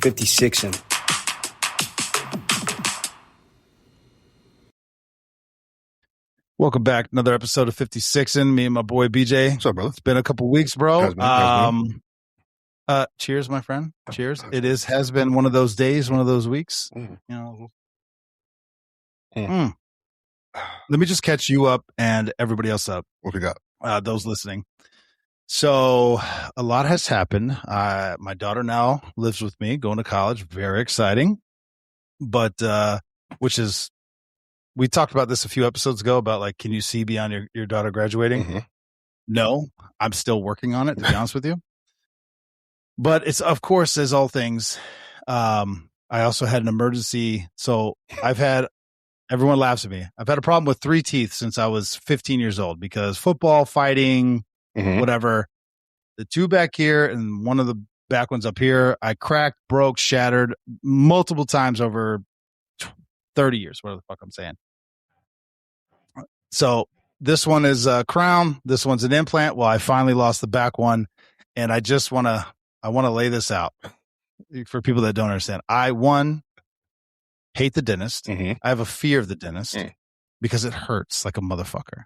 Fifty Sixin. Welcome back. Another episode of 56ing. Me and my boy BJ. What's up, brother? It's been a couple weeks, bro. Has Cheers, my friend. Cheers. It has been one of those days, one of those weeks. You know. Let me just catch you up and everybody else up. What we got? Those listening. So a lot has happened. My daughter now lives with me, going to college. Very exciting. But which is, we talked about this a few episodes ago about like, can you see beyond your daughter graduating? Mm-hmm. No, I'm still working on it, to be honest with you. But it's, of course, as all things, I also had an emergency. So everyone laughs at me. I've had a problem with 3 teeth since I was 15 years old because football, fighting, whatever. The 2 back here and one of the back ones up here, I cracked, broke, shattered multiple times over 30 years, whatever the fuck I'm saying. So this one is a crown. This one's an implant. Well, I finally lost the back one. And I just want to lay this out for people that don't understand. I hate the dentist. I have a fear of the dentist because it hurts like a motherfucker.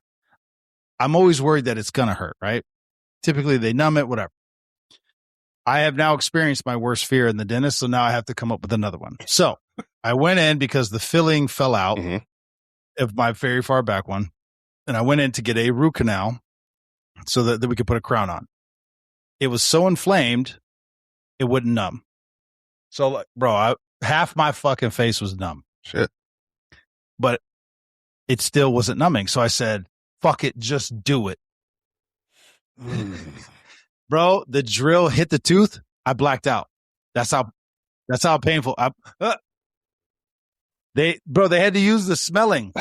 I'm always worried that it's going to hurt, right? Typically they numb it, whatever. I have now experienced my worst fear in the dentist. So now I have to come up with another one. So I went in because the filling fell out of my very far back one. And I went in to get a root canal so that we could put a crown on. It was so inflamed, it wouldn't numb. So, like, bro, half my fucking face was numb. Shit. But it still wasn't numbing. So I said, fuck it, just do it. Bro, the drill hit the tooth. I blacked out. That's how painful. They had to use the smelling.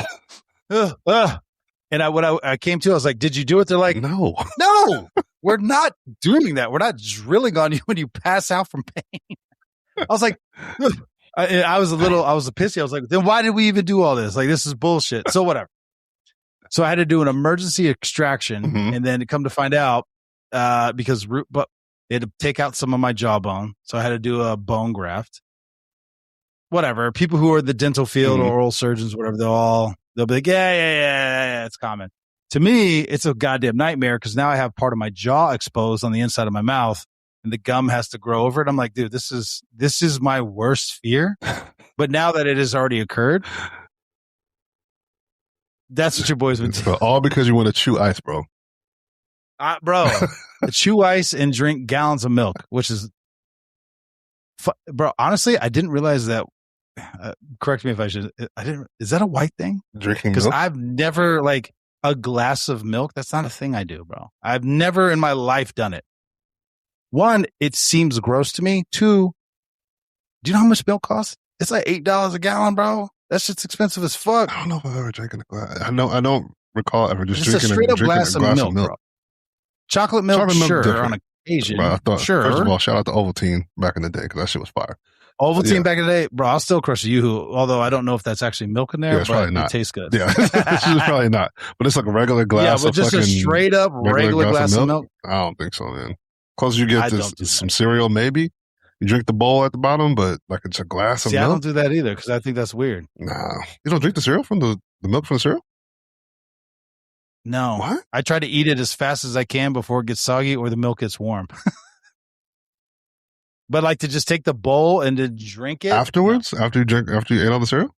And I came to, I was like, did you do it? They're like, no, we're not doing that. We're not drilling on you when you pass out from pain. I was like, I was pissy. I was like, then why did we even do all this? Like, this is bullshit. So whatever. So I had to do an emergency extraction and then come to find out, because they had to take out some of my jawbone. So I had to do a bone graft. Whatever. People who are in the dental field or oral surgeons, whatever, they'll be like, yeah, it's common. To me, it's a goddamn nightmare because now I have part of my jaw exposed on the inside of my mouth and the gum has to grow over it. I'm like, dude, this is my worst fear. But now that it has already occurred, that's what your boy's been doing. All because you want to chew ice, bro. Bro, chew ice and drink gallons of milk, which is, bro, honestly, I didn't realize that. Correct me if I should. Is that a white thing? Drinking milk? Because I've never, like, a glass of milk. That's not a thing I do, bro. I've never in my life done it. 1, it seems gross to me. 2, do you know how much milk costs? It's like $8 a gallon, bro. That shit's expensive as fuck. I don't know if I've ever drinking a glass. I don't recall ever just drinking a straight up glass of milk, bro. Chocolate milk, sure, different. On occasion. Bro, I thought, sure. First of all, shout out to Ovaltine back in the day because that shit was fire. Ovaltine back in the day, bro, I'll still crush a Yoo-hoo, although I don't know if that's actually milk in there, it's but probably not. It tastes good. Yeah, it's probably not. But it's like a regular glass but just a straight up regular glass of milk? I don't think so, man. Close you get some cereal, maybe. You drink the bowl at the bottom, but like it's a glass of milk. I don't do that either because I think that's weird. Nah. You don't drink the cereal from the milk from the cereal? No. What? I try to eat it as fast as I can before it gets soggy or the milk gets warm. But like to just take the bowl and to drink it afterwards, after you ate all the cereal.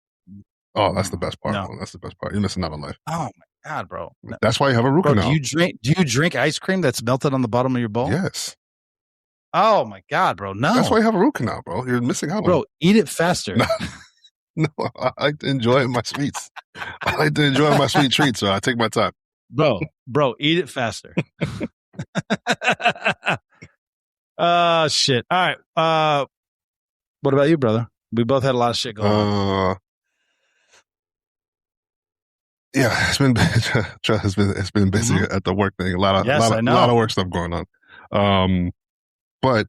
Oh, that's the best part. No. That's the best part. You're missing out on life. Oh my god, bro! That's why you have a root canal. Do you drink ice cream that's melted on the bottom of your bowl? Yes. Oh my god, bro! No, that's why you have a root canal, bro. You're missing out, bro. Eat it faster. No, I like to enjoy my sweets. I like to enjoy my sweet treats, so I take my time. Bro, eat it faster. Shit. All right. What about you, brother? We both had a lot of shit going on. Yeah, it's been busy at the work thing. A lot of work stuff going on. But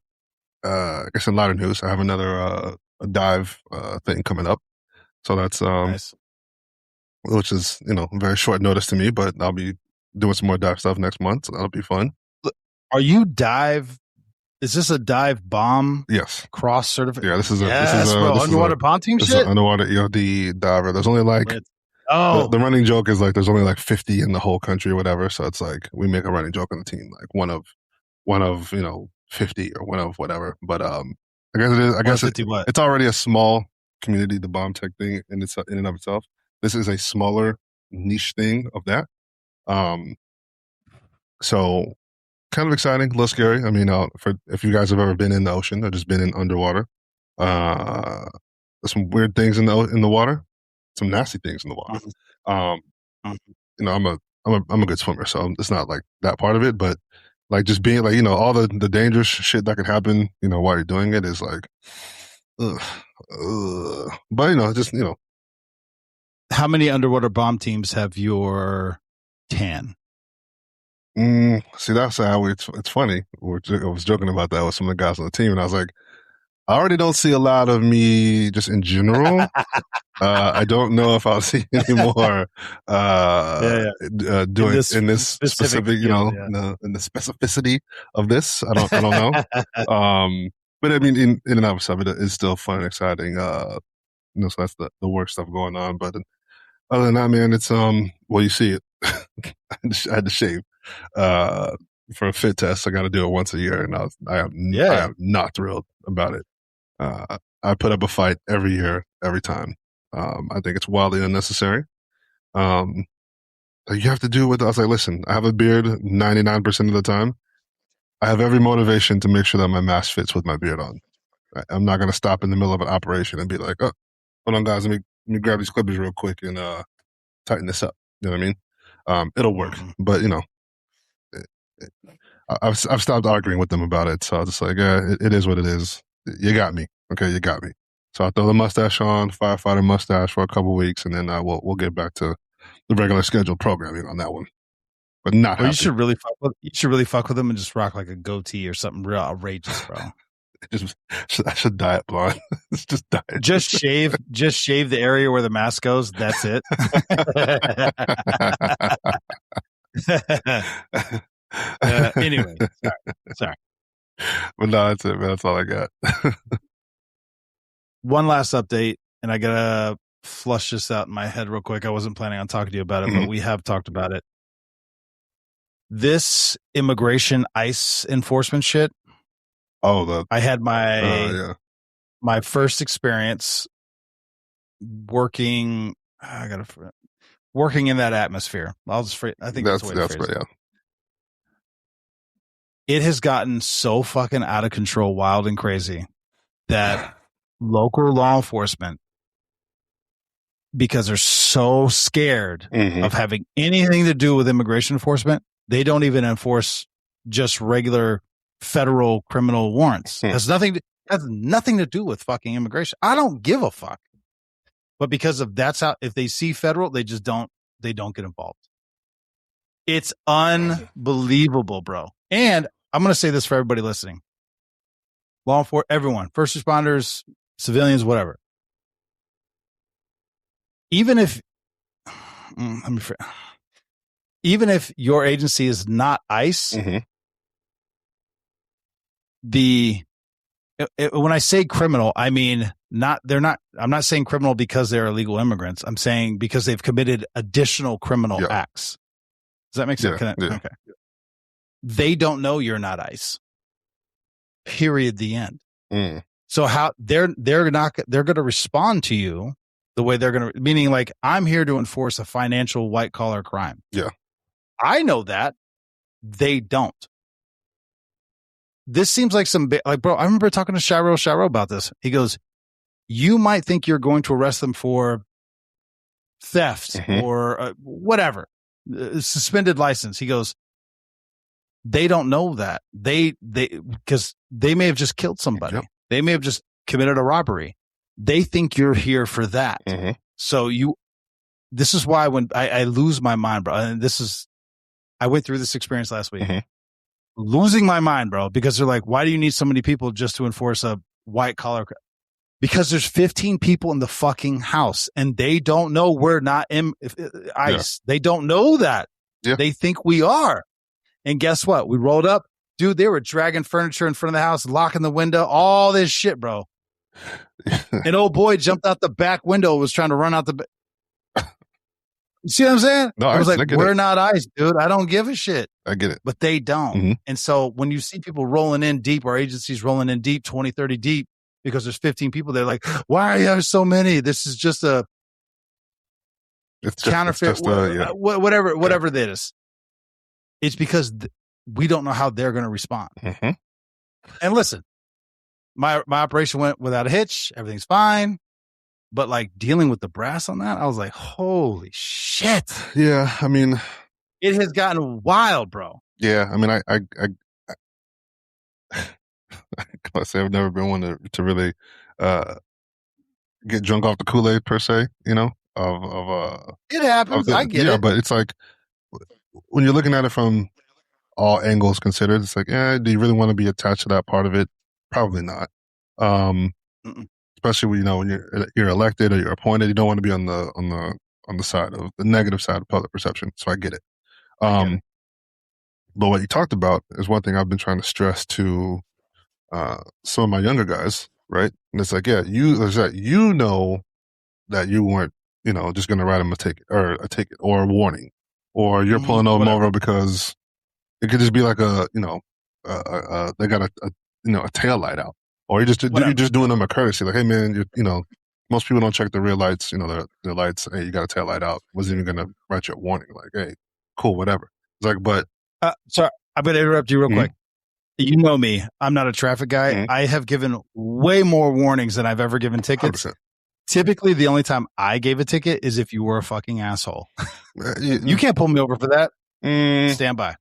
I guess in lighter news, I have another a dive thing coming up. So that's nice. Which is very short notice to me, but I'll be doing some more dive stuff next month. So that'll be fun. Are you dive Is this a dive bomb? Yes. Cross certificate? Yeah, this is underwater bomb team shit? Underwater EOD diver. There's only like, the running joke is like, there's only like 50 in the whole country or whatever. So it's like, we make a running joke on the team, like one of, 50 or one of whatever. But, I guess it's already a small community, the bomb tech thing in and of itself. This is a smaller niche thing of that. So kind of exciting, a little scary. I mean, if you guys have ever been in the ocean or just been in underwater, there's some weird things in the water, some nasty things in the water. I'm a good swimmer, so it's not like that part of it, but like just being like, all the dangerous shit that could happen, while you're doing it is like, but just. How many underwater bomb teams have your tan? See, that's how it's funny. I was joking about that with some of the guys on the team, and I was like, I already don't see a lot of me just in general. I don't know if I'll see any more doing in this specific, in the specificity of this. I don't know. But I mean, in and of itself, it is still fun and exciting. So that's the work stuff going on. But other than that, man, it's well, you see it. I had to shave for a fit test. I got to do it once a year, and I am not thrilled about it. I put up a fight every year, every time. I think it's wildly unnecessary. You have to do what I was like. Listen, I have a beard 99% of the time. I have every motivation to make sure that my mask fits with my beard on. I'm not going to stop in the middle of an operation and be like, "Oh, hold on, guys, let me grab these clippers real quick and tighten this up." You know what I mean? It'll work, but I've stopped arguing with them about it. So I was just like, it is what it is. You got me, okay? You got me. So I throw the mustache on, firefighter mustache for a couple of weeks, and then we'll get back to the regular scheduled programming on that one. But not. You should really fuck with them and just rock like a goatee or something real outrageous, bro. I should dye it blonde. It's just dye it. Just shave the area where the mask goes. That's it. Anyway, sorry. But no, that's it, man. That's all I got. One last update, and I gotta flush this out in my head real quick. I wasn't planning on talking to you about it, but we have talked about it. This immigration ICE enforcement shit. I had my first experience working. Working in that atmosphere. I think that's right. Yeah. It has gotten so fucking out of control, wild and crazy that local law enforcement, because they're so scared of having anything to do with immigration enforcement, they don't even enforce just regular federal criminal warrants. Has nothing to do with fucking immigration. I don't give a fuck. But because of that's how, if they see federal, they don't get involved. It's unbelievable, bro. And I'm going to say this for everybody listening. Law enforcement, everyone, first responders, civilians, whatever. Even if your agency is not ICE, when I say criminal, I mean I'm not saying criminal because they're illegal immigrants. I'm saying because they've committed additional criminal acts. Does that make sense? Yeah. Okay. They don't know you're not ICE. Period. The end. So how they're going to respond to you the way they're going to, meaning like, I'm here to enforce a financial white collar crime. Yeah. I know that. They don't. This seems like bro, I remember talking to Shiro about this. He goes, you might think you're going to arrest them for theft or whatever, suspended license. He goes, they don't know that. Because they may have just killed somebody. Yep. They may have just committed a robbery. They think you're here for that. So this is why when I lose my mind, bro, and I went through this experience last week. Losing my mind, bro, because they're like, why do you need so many people just to enforce a white collar? Because there's 15 people in the fucking house and they don't know we're not in ICE. They don't know that. They think we are. And guess what? We rolled up Dude, they were dragging furniture in front of the house, locking the window, all this shit, bro. An old boy jumped out the back window, was trying to run out the You see what I'm saying? No, I was like, we're not ICE, dude. I don't give a shit. I get it. But they don't. Mm-hmm. And so when you see people rolling in deep, or agencies rolling in deep, 20, 30 deep, because there's 15 people, they're like, why are you so many? This is just a counterfeit, whatever that is. It's because we don't know how they're going to respond. Mm-hmm. And listen, my operation went without a hitch. Everything's fine. But like dealing with the brass on that, I was like, holy shit. Yeah. I mean, it has gotten wild, bro. Yeah. I mean, I gotta say, I've never been one to really get drunk off the Kool-Aid per se, you know, it happens. I get it. Yeah, but it's like when you're looking at it from all angles considered, it's like, do you really want to be attached to that part of it? Probably not. Especially when, you know, when you're elected or you're appointed, you don't want to be on the side of the negative side of public perception. So I get it. But what you talked about is one thing I've been trying to stress to some of my younger guys, right? And it's like, you know that you weren't, you know, just going to write them a ticket or a warning, or you're pulling them over because it could just be like they got a tail light out. Or you're just doing them a courtesy, like, hey man, you know, most people don't check the rear lights, you know, their lights. Hey, you got a tail light out. Wasn't even gonna write you a warning, like, hey, cool, whatever. It's like, but sorry, I'm gonna interrupt you real quick. You know me, I'm not a traffic guy. I have given way more warnings than I've ever given tickets. 100%. Typically, the only time I gave a ticket is if you were a fucking asshole. You can't pull me over for that. Stand by.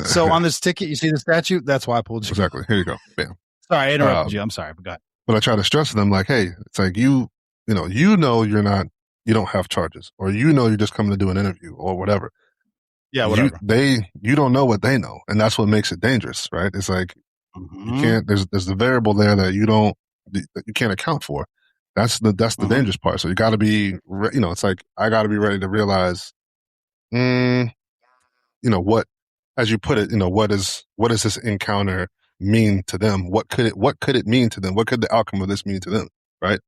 So on this ticket, you see the statute. That's why I pulled you. Exactly. Here you go. Bam. Sorry, I interrupted you. I'm sorry. I forgot. But I try to stress to them, like, hey, it's like you you don't have charges, or you're just coming to do an interview or whatever. Yeah, whatever. You don't know what they know, and that's what makes it dangerous, right? It's like you can't. There's the variable there that you can't account for. That's the dangerous part. So you got to be, it's like I got to be ready to realize, what, as you put it, what does this encounter mean to them? What could it mean to them? What could the outcome of this mean to them? Right?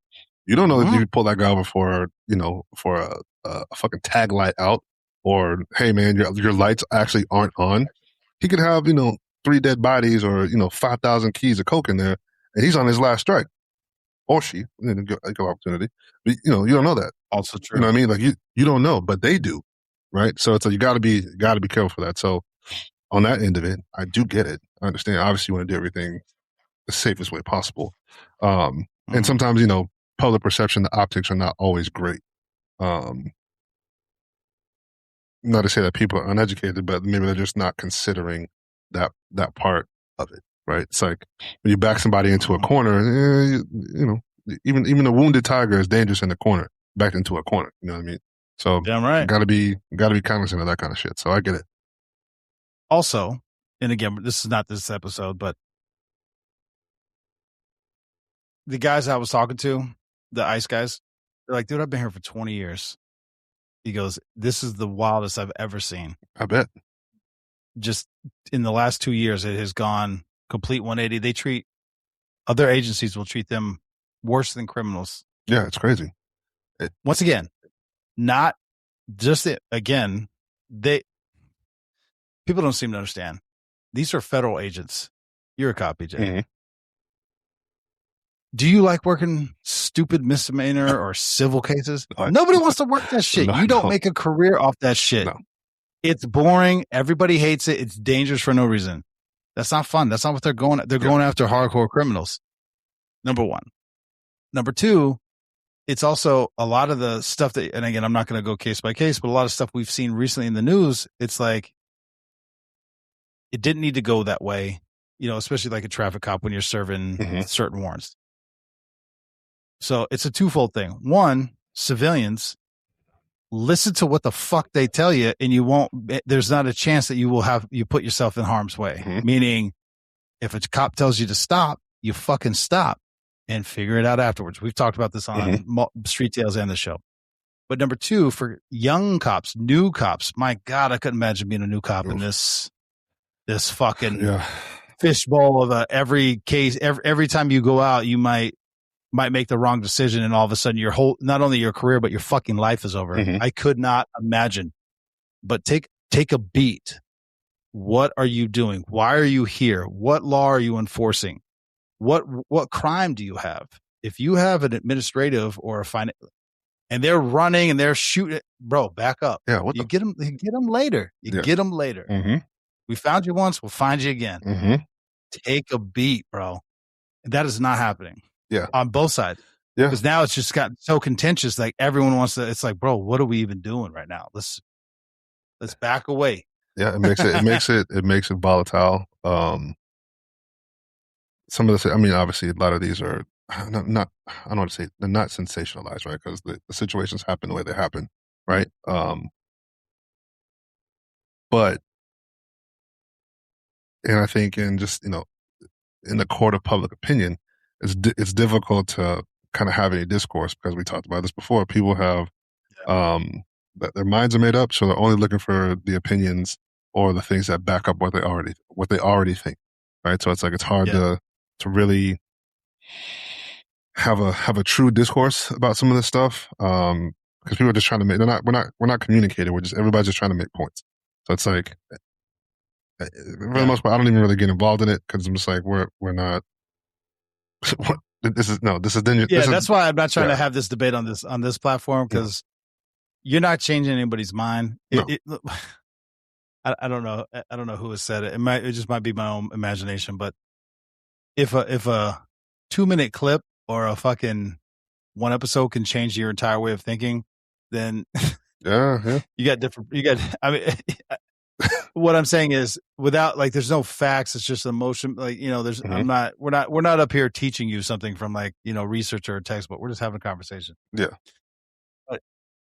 You don't know if you pull that guy over for a fucking tag light out, or hey man, your lights actually aren't on. He could have 3 dead bodies or 5,000 keys of coke in there, and he's on his last strike, or she. Good opportunity, but you don't know that. Also true. You know what I mean? Like you don't know, but they do, right? So it's like you got to be careful for that. So on that end of it, I do get it. I understand. Obviously, you want to do everything the safest way possible. And sometimes, public perception, the optics are not always great. Not to say that people are uneducated, but maybe they're just not considering that part of it, right? It's like when you back somebody into a corner, even a wounded tiger is dangerous in the corner, backed into a corner. You know what I mean? So damn right. Gotta be cognizant of that kind of shit. So I get it. Also, and again, this is not this episode, but the guys I was talking to, the ICE guys, they're like, dude, I've been here for 20 years. He goes, this is the wildest I've ever seen. I bet. Just in the last 2 years, it has gone complete 180. They treat, other agencies will treat them worse than criminals. Yeah, it's crazy. Once again, not just it. Again, people don't seem to understand. These are federal agents. You're a cop, BJ. Mm-hmm. Do you like working stupid misdemeanor or civil cases? No, nobody wants to work that shit. You don't make a career off that shit. No. It's boring. Everybody hates it. It's dangerous for no reason. That's not fun. That's not what they're going. They're going after hardcore criminals. Number one. Number two, it's also a lot of the stuff that, and again, I'm not going to go case by case, but a lot of stuff we've seen recently in the news, it's like, it didn't need to go that way, especially like a traffic cop when you're serving certain warrants. So it's a twofold thing. One, civilians, listen to what the fuck they tell you, and there's not a chance that you put yourself in harm's way. Mm-hmm. Meaning, if a cop tells you to stop, you fucking stop and figure it out afterwards. We've talked about this on Street Tales and the show. But number two, for young cops, new cops, my God, I couldn't imagine being a new cop in this fucking fishbowl of every case. Every time you go out, you might make the wrong decision, and all of a sudden not only your career, but your fucking life is over. Mm-hmm. I could not imagine. But take a beat. What are you doing? Why are you here? What law are you enforcing? What crime do you have? If you have an administrative or a finance, and they're running and they're shooting, bro, back up. Yeah, you get them later. Get them later. Mm-hmm. We found you once, we'll find you again. Mm-hmm. Take a beat, bro. That is not happening. Yeah, on both sides. Yeah, because now it's just gotten so contentious. Like everyone wants to. It's like, bro, what are we even doing right now? Let's back away. Yeah, it makes it volatile. Some of the, I mean, obviously, a lot of these are not I don't want to say they're not sensationalized, right? Because the situations happen the way they happen, right? But, and I think in just in the court of public opinion, it's difficult to kind of have any discourse because we talked about this before. People have their minds are made up, so they're only looking for the opinions or the things that back up what they already think, right? So it's like it's hard to really have a true discourse about some of this stuff because people are just trying to make. We're not communicating. Everybody's just trying to make points. So it's like for the most part, I don't even really get involved in it because I'm just like we're not. This is dangerous. Yeah, that's why I'm not trying to have this debate on this platform because you're not changing anybody's mind. I don't know. I don't know who has said it. It just might be my own imagination. But if a 2-minute clip or a fucking one episode can change your entire way of thinking, then you got different. I mean, what I'm saying is, without there's no facts. It's just emotion. There's. Mm-hmm. We're not up here teaching you something from research or a textbook. We're just having a conversation. Yeah. But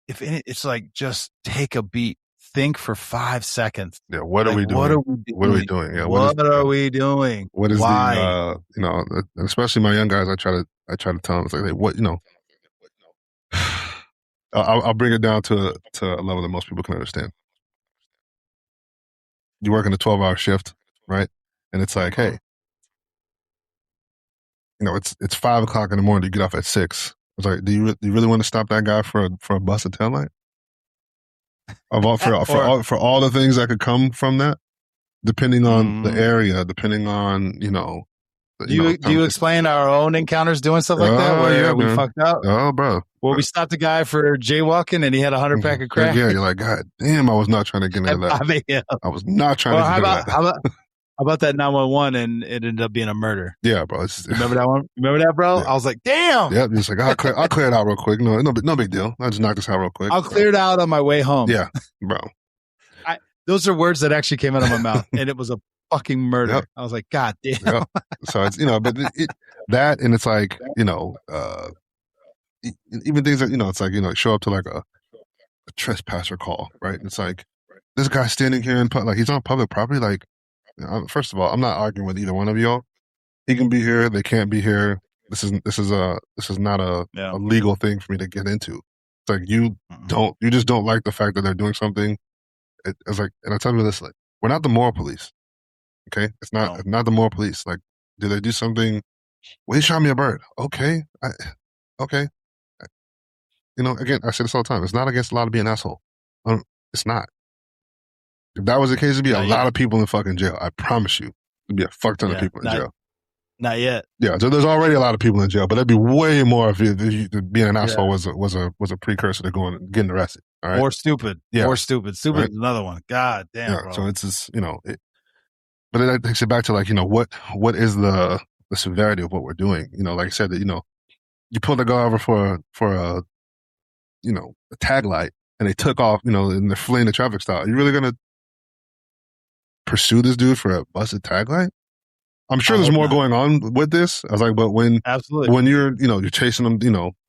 it's just take a beat. Think for 5 seconds. Yeah. What are we doing? What are we doing? Yeah. What are we doing? What is why? Especially my young guys, I try to tell them, it's like, what, I'll bring it down to a level that most people can understand. You work in a 12-hour shift, right? And it's like, hey, it's 5 o'clock in the morning. You get off at 6. It's like, do you really want to stop that guy for a busted taillight? For all the things that could come from that, depending on the area, depending on Do you explain our own encounters doing stuff like that where we fucked up? Oh, bro. Well, we stopped a guy for jaywalking and he had 100 pack of crack. Yeah, you're like, God damn, I was not trying to get into that. I was not trying to get into that. How about that 911 and it ended up being a murder? Yeah, bro. Remember that one? Remember that, bro? Yeah. I was like, damn. Yeah, it's like, I'll clear it out real quick. No big deal. I'll just knock this out real quick. I'll clear it out on my way home. Yeah, bro. Those are words that actually came out of my mouth and it was a fucking murder. Yep. I was like, God damn. Yep. So it's, but that, and it's like, even things that, it's like, show up to like a trespasser call, right? It's like, this guy standing here he's on public property. Like, first of all, I'm not arguing with either one of y'all. He can be here. They can't be here. This is not a legal thing for me to get into. It's like, you just don't like the fact that they're doing something. It's like, and I tell you this, like, we're not the moral police. Okay. It's not the moral police. Like, do they do something? Well, he shot me a bird. Okay. Okay. Again, I say this all the time. It's not against the law to be an asshole. It's not. If that was the case, it'd be a lot of people in fucking jail. I promise you. There'd be a fuck ton of people in jail. Not yet. Yeah, so there's already a lot of people in jail, but there'd be way more if being an asshole was a precursor to getting arrested. All right? Or stupid. Yeah. Or stupid. Stupid is another one. God damn, bro. So it's just, but it takes it back to what is the severity of what we're doing? Like I said, that you pulled a guy over for a tag light and they took off, and they're fleeing the traffic stop. Are you really gonna pursue this dude for a busted tag light? I'm sure there's more going on with this. I was like, but when you're chasing him,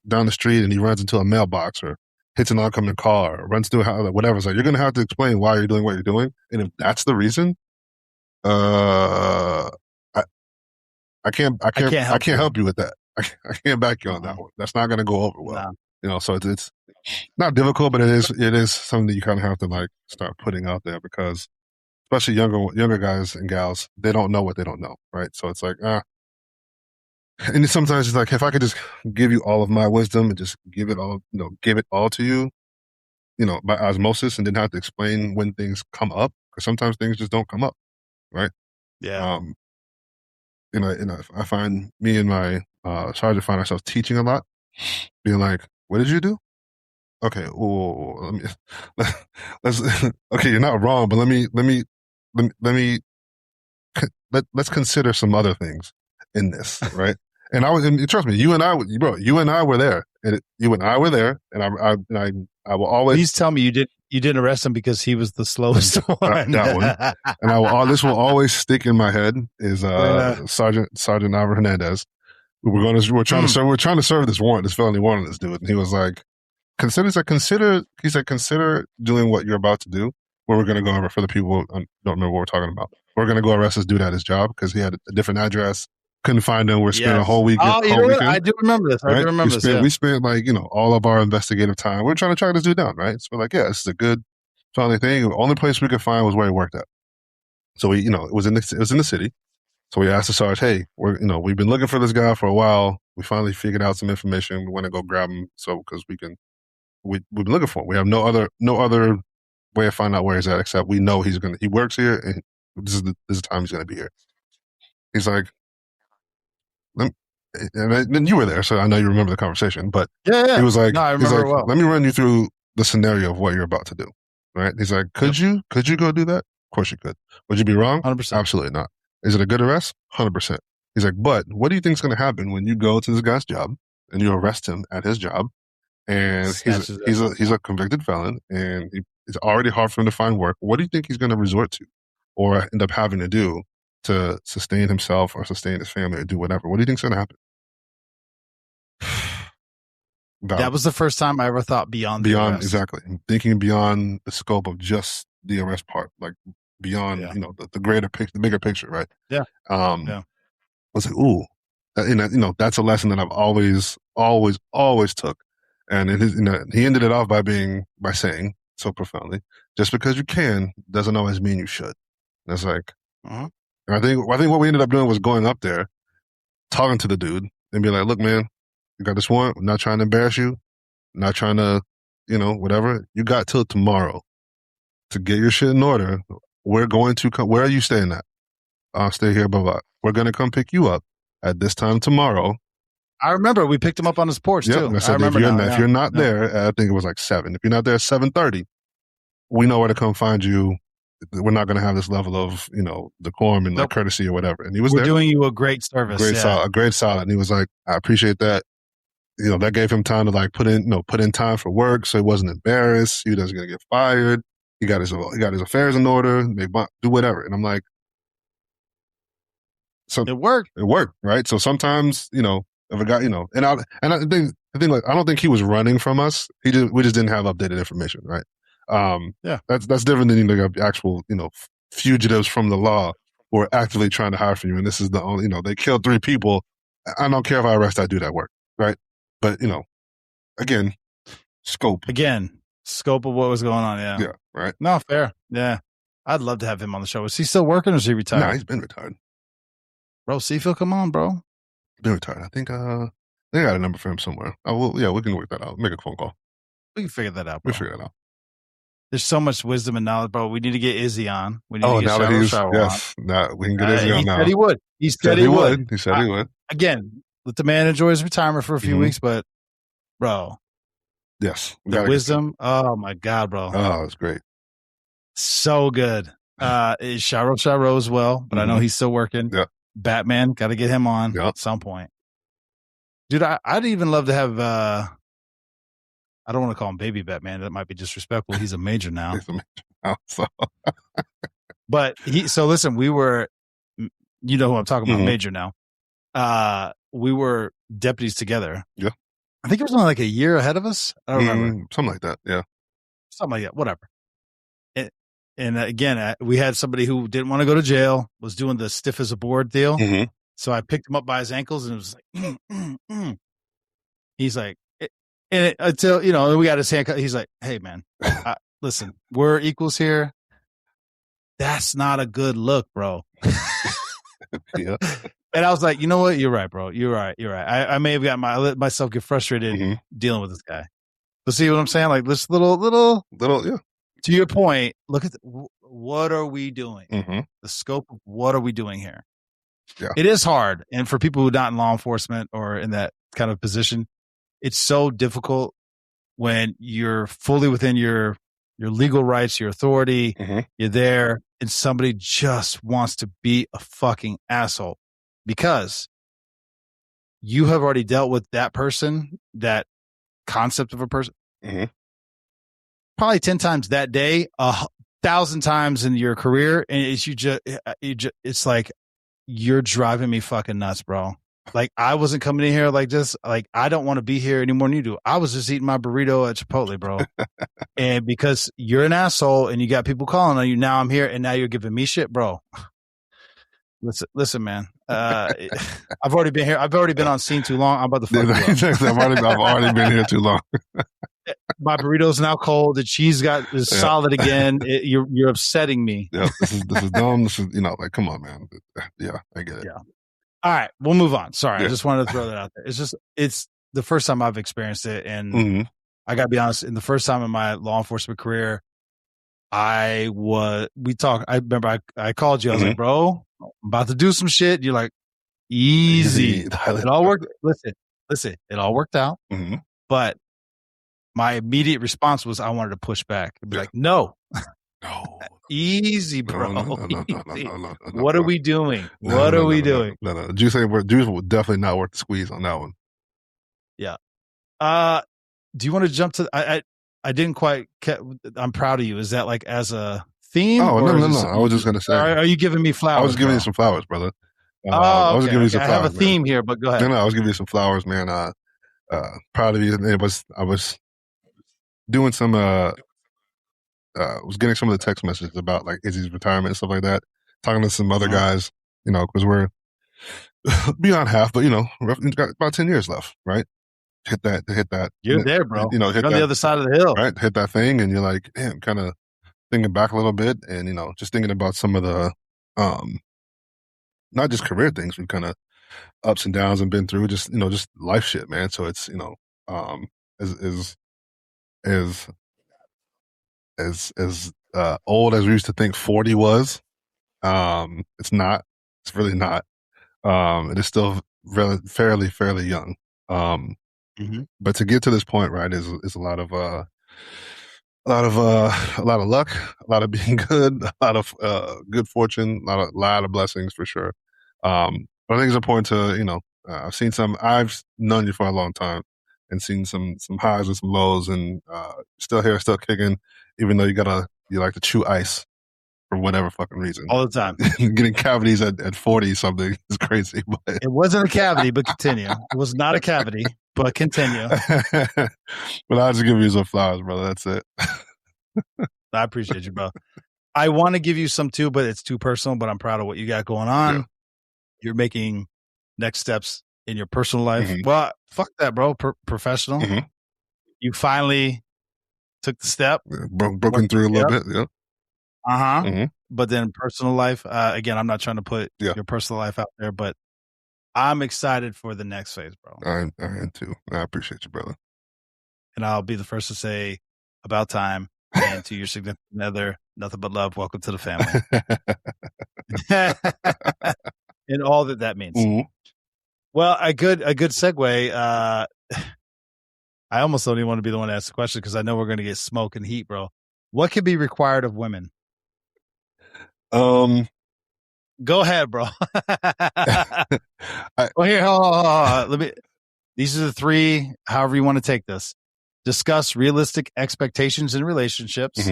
down the street and he runs into a mailbox or hits an oncoming car or runs through a house, whatever, it's like, you're gonna have to explain why you're doing what you're doing. And if that's the reason, I can't help you with that. I can't back you on that one. That's not gonna go over well. No. So it's not difficult, but it is something that you kind of have to start putting out there because, especially younger guys and gals, they don't know what they don't know, right? So it's like, and sometimes it's like, if I could just give you all of my wisdom and just give it all to you, by osmosis, and didn't have to explain when things come up, because sometimes things just don't come up, right? Yeah. I find me and my sergeant find ourselves teaching a lot, being like, "What did you do?" Okay, well, let's okay, you're not wrong, but let's consider some other things in this, right? And trust me, you and I were there, and I will always. Please tell me you didn't arrest him because he was the slowest one. That one, and this will always stick in my head is Sergeant Alvaro Hernandez. We're trying to serve this felony warrant on this dude, and he was like, consider doing what you're about to do. Where we're going to go over, for the people who don't remember what we're talking about. We're going to go arrest this dude at his job because he had a different address. Couldn't find him. We're spending a whole weekend. Weekend, I do remember this. Right? I do remember this. We spent all of our investigative time. We're trying to track this dude down, right? So we're like, this is a good felony thing. The only place we could find was where he worked at. So it was in the city. So we asked the sergeant, "Hey, we've been looking for this guy for a while. We finally figured out some information. We want to go grab him. So because we've been looking for him. We have no other way of finding out where he's at, except we know he works here, and this is the time he's gonna be here." He's like, and then you were there, so I know you remember the conversation. But yeah. He was like, I remember well. "Let me run you through the scenario of what you're about to do." Right? He's like, "Could you go do that? Of course you could. Would you be wrong? 100%. Absolutely not. Is it a good arrest? 100%. He's like, "But what do you think is going to happen when you go to this guy's job and you arrest him at his job, and he's a convicted felon, and it's already hard for him to find work? What do you think he's going to resort to, or end up having to do to sustain himself or sustain his family or do whatever? What do you think's going to happen?" That was the first time I ever thought beyond the arrest. Exactly, thinking beyond the scope of just the arrest part, like beyond the greater picture, the bigger picture, right? Yeah. I was like, ooh, that's a lesson that I've always took, and he ended it off by saying so profoundly, "Just because you can doesn't always mean you should." And it's like, and I think what we ended up doing was going up there, talking to the dude, and be like, "Look, man, you got this warrant. I'm not trying to embarrass you. I'm not trying to, whatever. You got till tomorrow to get your shit in order. We're going to come. Where are you staying at? I'll stay here, blah, blah. We're going to come pick you up at this time tomorrow." I remember we picked him up on his porch too. And I said, if you're not there, I think it was like 7. If you're not there at 7:30, we know where to come find you. We're not going to have this level of, decorum and courtesy or whatever. And he was there. We're doing you a great service. A great solid. And he was like, "I appreciate that." That gave him time to put in time for work, so he wasn't embarrassed. He wasn't going to get fired. He got his affairs in order. They do whatever. And I'm like, so it worked. It worked, right? So sometimes, if a guy, and I think I don't think he was running from us. We just didn't have updated information, right? That's different than like actual, fugitives from the law who are actively trying to hire for you. And this is the only, they killed 3 people. I don't care if I arrest that dude at work, right? But again, scope of what was going on. Yeah, right. No, fair. Yeah, I'd love to have him on the show. Is he still working or is he retired? No, he's been retired. Bro, Seafield, come on, bro. Been retired. I think they got a number for him somewhere. We can work that out. Make a phone call. We can figure that out, bro. We'll figure that out. There's so much wisdom and knowledge, bro. We need to get Izzy on. We need to get now that he's on. We can get Izzy on now. He said he would. He said he would. Again, let the man enjoy his retirement for a few weeks, but bro. Yes. The wisdom. Oh my God, bro. Oh, it's great. So good. Shiro as well, but I know he's still working. Yeah. Batman, got to get him on at some point. Dude, I'd even love to have, I don't want to call him baby Batman. That might be disrespectful. He's a major now. He's a major now, so. But listen, we were, you know who I'm talking about, major now. We were deputies together. Yeah. I think it was only like a year ahead of us. I don't remember. Something like that. Yeah. Something like that. Whatever. And again, we had somebody who didn't want to go to jail, was doing the stiff as a board deal. So I picked him up by his ankles and it was like, He's like, until, we got his hand cut. He's like, "Hey man, listen, we're equals here. that's not a good look, bro. Yeah. And I was like, you know what? You're right, bro. You're right. I may have got I let myself get frustrated dealing with this guy. But see what I'm saying? Like this little, yeah. To your point, look at what are we doing? The scope of what are we doing here? Yeah. It is hard. And for people who are not in law enforcement or in that kind of position, it's so difficult when you're fully within your legal rights, your authority, you're there, and somebody just wants to be a fucking asshole because you have already dealt with that person, that concept of a person, probably 10 times that day, 1,000 times in your career. And it's like, you're driving me fucking nuts, bro. Like, I wasn't coming in here like this. Like, I don't want to be here any more than you do. I was just eating my burrito at Chipotle, bro. And because you're an asshole and you got people calling on you, now I'm here and now you're giving me shit, bro. Listen, man. I've already been here. I've already been on scene too long. I'm about to fuck you up. I've already been here too long. My burrito's now cold. The cheese is solid again. You're upsetting me. Yeah, this is dumb. This is like, come on, man. Yeah, I get it. Yeah. All right, we'll move on. Sorry, I just wanted to throw that out there. It's the first time I've experienced it, and I gotta be honest. In the first time in my law enforcement career, I remember I called you. I was like, bro, I'm about to do some shit. You're like, easy. It all worked. Listen. It all worked out. But my immediate response was I wanted to push back and be like, no. Easy, bro. No. What are we doing? What are we doing? No. Juice will definitely not worth the squeeze on that one. Yeah. Do you want to jump to? I didn't quite. I'm proud of you. Is that like as a theme? Oh no. I was just gonna say. Are you giving me flowers? I was giving you some flowers, brother. I was giving you some flowers. I have a theme here, but go ahead. No, I was giving you some flowers, man. Proud of you. I was doing some. Was getting some of the text messages about like Izzy's retirement and stuff like that. Talking to some other guys, because we're beyond half, but we've got about 10 years left, right? Hit that. You're there, bro. Hit you're on that, the other side of the hill, right? Hit that thing, and you're like, damn, kind of thinking back a little bit, and just thinking about some of the, not just career things, we've kind of ups and downs and been through, just just life shit, man. So it's as old as we used to think 40 was, it's not. It's really not. It is still fairly young. But to get to this point, right, is a lot of luck, a lot of being good, a lot of good fortune, a lot of blessings for sure. But I think it's important to I've known you for a long time and seen some highs and some lows, and still here, still kicking, even though you like to chew ice for whatever fucking reason. All the time. Getting cavities at 40 something is crazy. But it wasn't a cavity, but continue. It was not a cavity, but continue. But I'll just give you some flowers, brother. That's it. I appreciate you, bro. I want to give you some too, but it's too personal, but I'm proud of what you got going on. Yeah. You're making next steps in your personal life. Well, fuck that, bro. Professional. You finally took the step. Broken through a little bit. Yeah. But then personal life, again, I'm not trying to put your personal life out there, but I'm excited for the next phase, bro. I am too. I appreciate you, brother. And I'll be the first to say about time. And to your significant other, nothing but love. Welcome to the family. And all that means. Well, a good segue. I almost don't even want to be the one to ask the question because I know we're going to get smoke and heat, bro. What can be required of women? Go ahead, bro. Here, hold on. These are the three, however you want to take this. Discuss realistic expectations in relationships.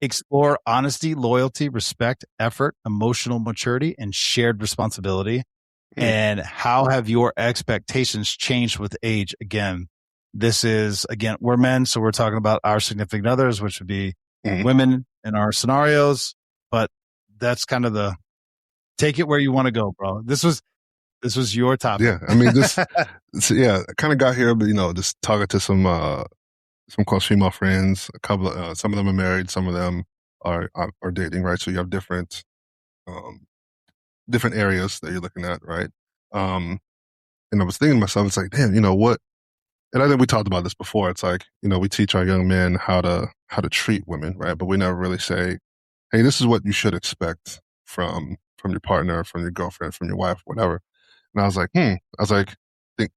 Explore honesty, loyalty, respect, effort, emotional maturity, and shared responsibility. And how have your expectations changed with age? Again, we're men, so we're talking about our significant others, which would be women in our scenarios. But that's kind of take it where you want to go, bro. This was your topic. Yeah, I mean, I kind of got here, but just talking to some close female friends. A couple of some of them are married, some of them are dating, right? So you have different areas that you're looking at, right? And I was thinking to myself, it's like, damn, what? And I think we talked about this before. It's like, we teach our young men how to treat women, right? But we never really say, hey, this is what you should expect from your partner, from your girlfriend, from your wife, whatever. And I was like,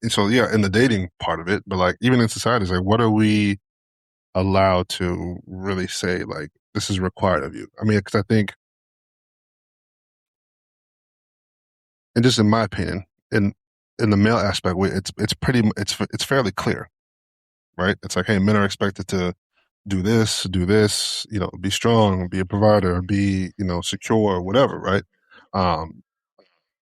so yeah, in the dating part of it, but like even in society, it's like, what are we allowed to really say, like, this is required of you? I mean, because I think, and just in my opinion, in the male aspect, it's fairly clear, right? It's like, hey, men are expected to do this, be strong, be a provider, be, secure, whatever, right?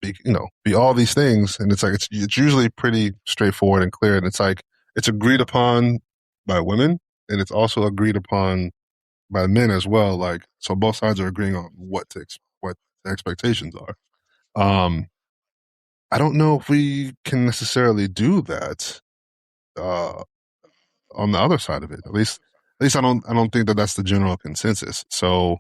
Be all these things. And it's like, it's usually pretty straightforward and clear. And it's like, it's agreed upon by women and it's also agreed upon by men as well. Like, so both sides are agreeing on what the expectations are. I don't know if we can necessarily do that, on the other side of it. At least I don't think that that's the general consensus. So,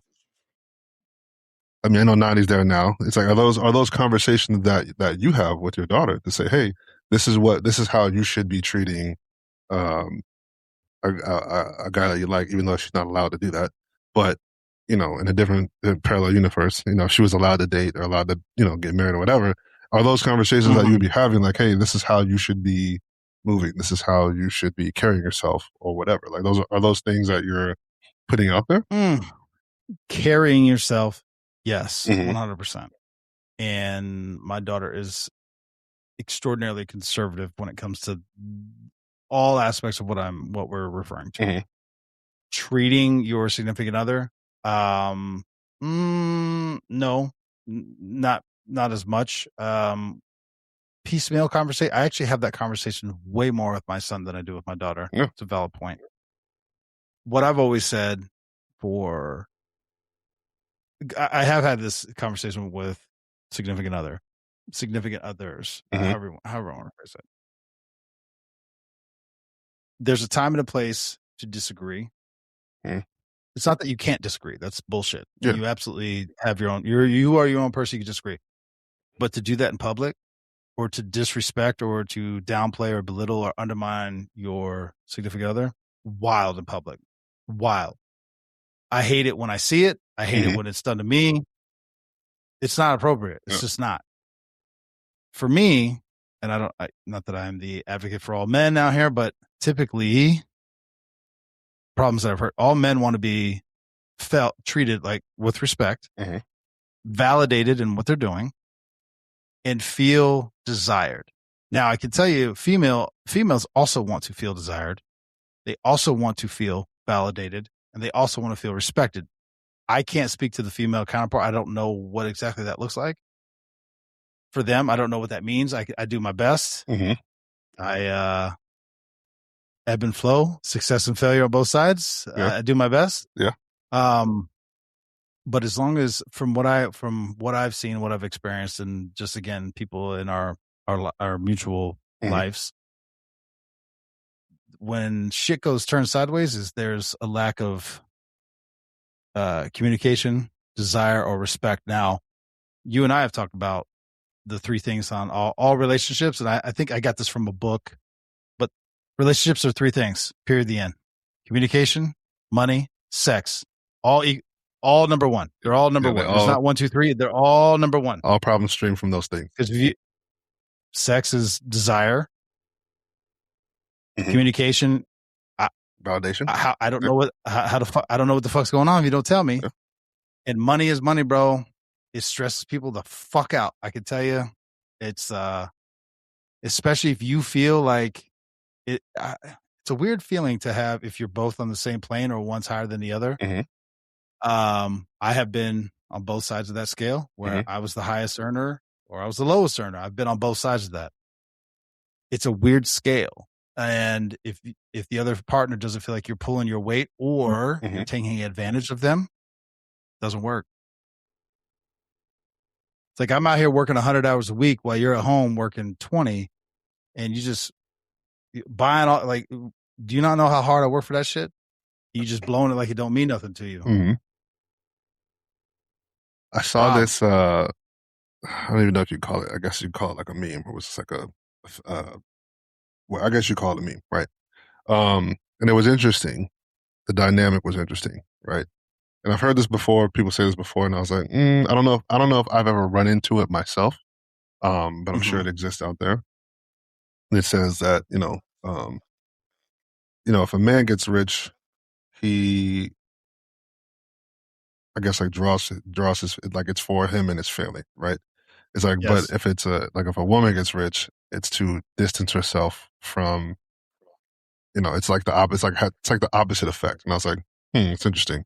I mean, I know 90's there now. It's like, are those conversations that you have with your daughter to say, hey, this is how you should be treating, a guy that you like, even though she's not allowed to do that. But, in a different parallel universe, if she was allowed to date or allowed to, get married or whatever, are those conversations that you would be having like, hey, this is how you should be moving. This is how you should be carrying yourself or whatever. Like are those things that you're putting out there? Carrying yourself. Yes. 100%. And my daughter is extraordinarily conservative when it comes to all aspects of what we're referring to. Treating your significant other. No, not as much. Piecemeal conversation. I actually have that conversation way more with my son than I do with my daughter. Yeah. It's a valid point. What I've always said I have had this conversation with significant others, however I want to phrase it. There's a time and a place to disagree. It's not that you can't disagree. That's bullshit. Yeah. You absolutely have your own. You are your own person. You can disagree, but to do that in public, or to disrespect, or to downplay, or belittle, or undermine your significant other, wild in public, wild. I hate it when I see it. I hate it when it's done to me. It's not appropriate. It's just not. For me, and not that I'm the advocate for all men out here, but typically, problems that I've heard, all men want to be treated like with respect, validated in what they're doing, and feel desired. Now, I can tell you, females also want to feel desired. They also want to feel validated, and they also want to feel respected. I can't speak to the female counterpart. I don't know what exactly that looks like for them. I don't know what that means. I do my best. I ebb and flow, success and failure on both sides. Yeah. I do my best. Yeah. But as long as from what I've seen, what I've experienced, and just again, people in our mutual lives, when shit turns sideways, there's a lack of communication, desire, or respect. Now, you and I have talked about the three things on all relationships, and I think I got this from a book, but relationships are three things, period, the end. Communication, money, sex, all number one. They're all number one. There's not 1, 2, 3. They're all number one. All problems stream from those things. Because sex is desire, communication, validation. I don't know what I don't know what the fuck's going on if you don't tell me. Yeah. And money is money, bro. It stresses people the fuck out. I can tell you, it's especially if you feel like it. It's a weird feeling to have if you're both on the same plane or one's higher than the other. I have been on both sides of that scale where I was the highest earner or I was the lowest earner. I've been on both sides of that. It's a weird scale. And if the other partner doesn't feel like you're pulling your weight or you're taking advantage of them, it doesn't work. It's like I'm out here working 100 hours a week while you're at home working 20, and you just buying all, like, do you not know how hard I work for that shit? You just blowing it like it don't mean nothing to you. I saw this. I don't even know if you call it. I guess you call it like a meme. It was just like well, I guess you call it a meme, right? And it was interesting. The dynamic was interesting, right? And I've heard this before. People say this before, and I was like, I don't know. I don't know if I've ever run into it myself. But I'm sure it exists out there. And it says that if a man gets rich, he, I guess, like draws his, like it's for him and his family, right? It's like, Yes. but if it's if a woman gets rich, it's to distance herself from, it's like it's like the opposite effect. And I was like, it's interesting.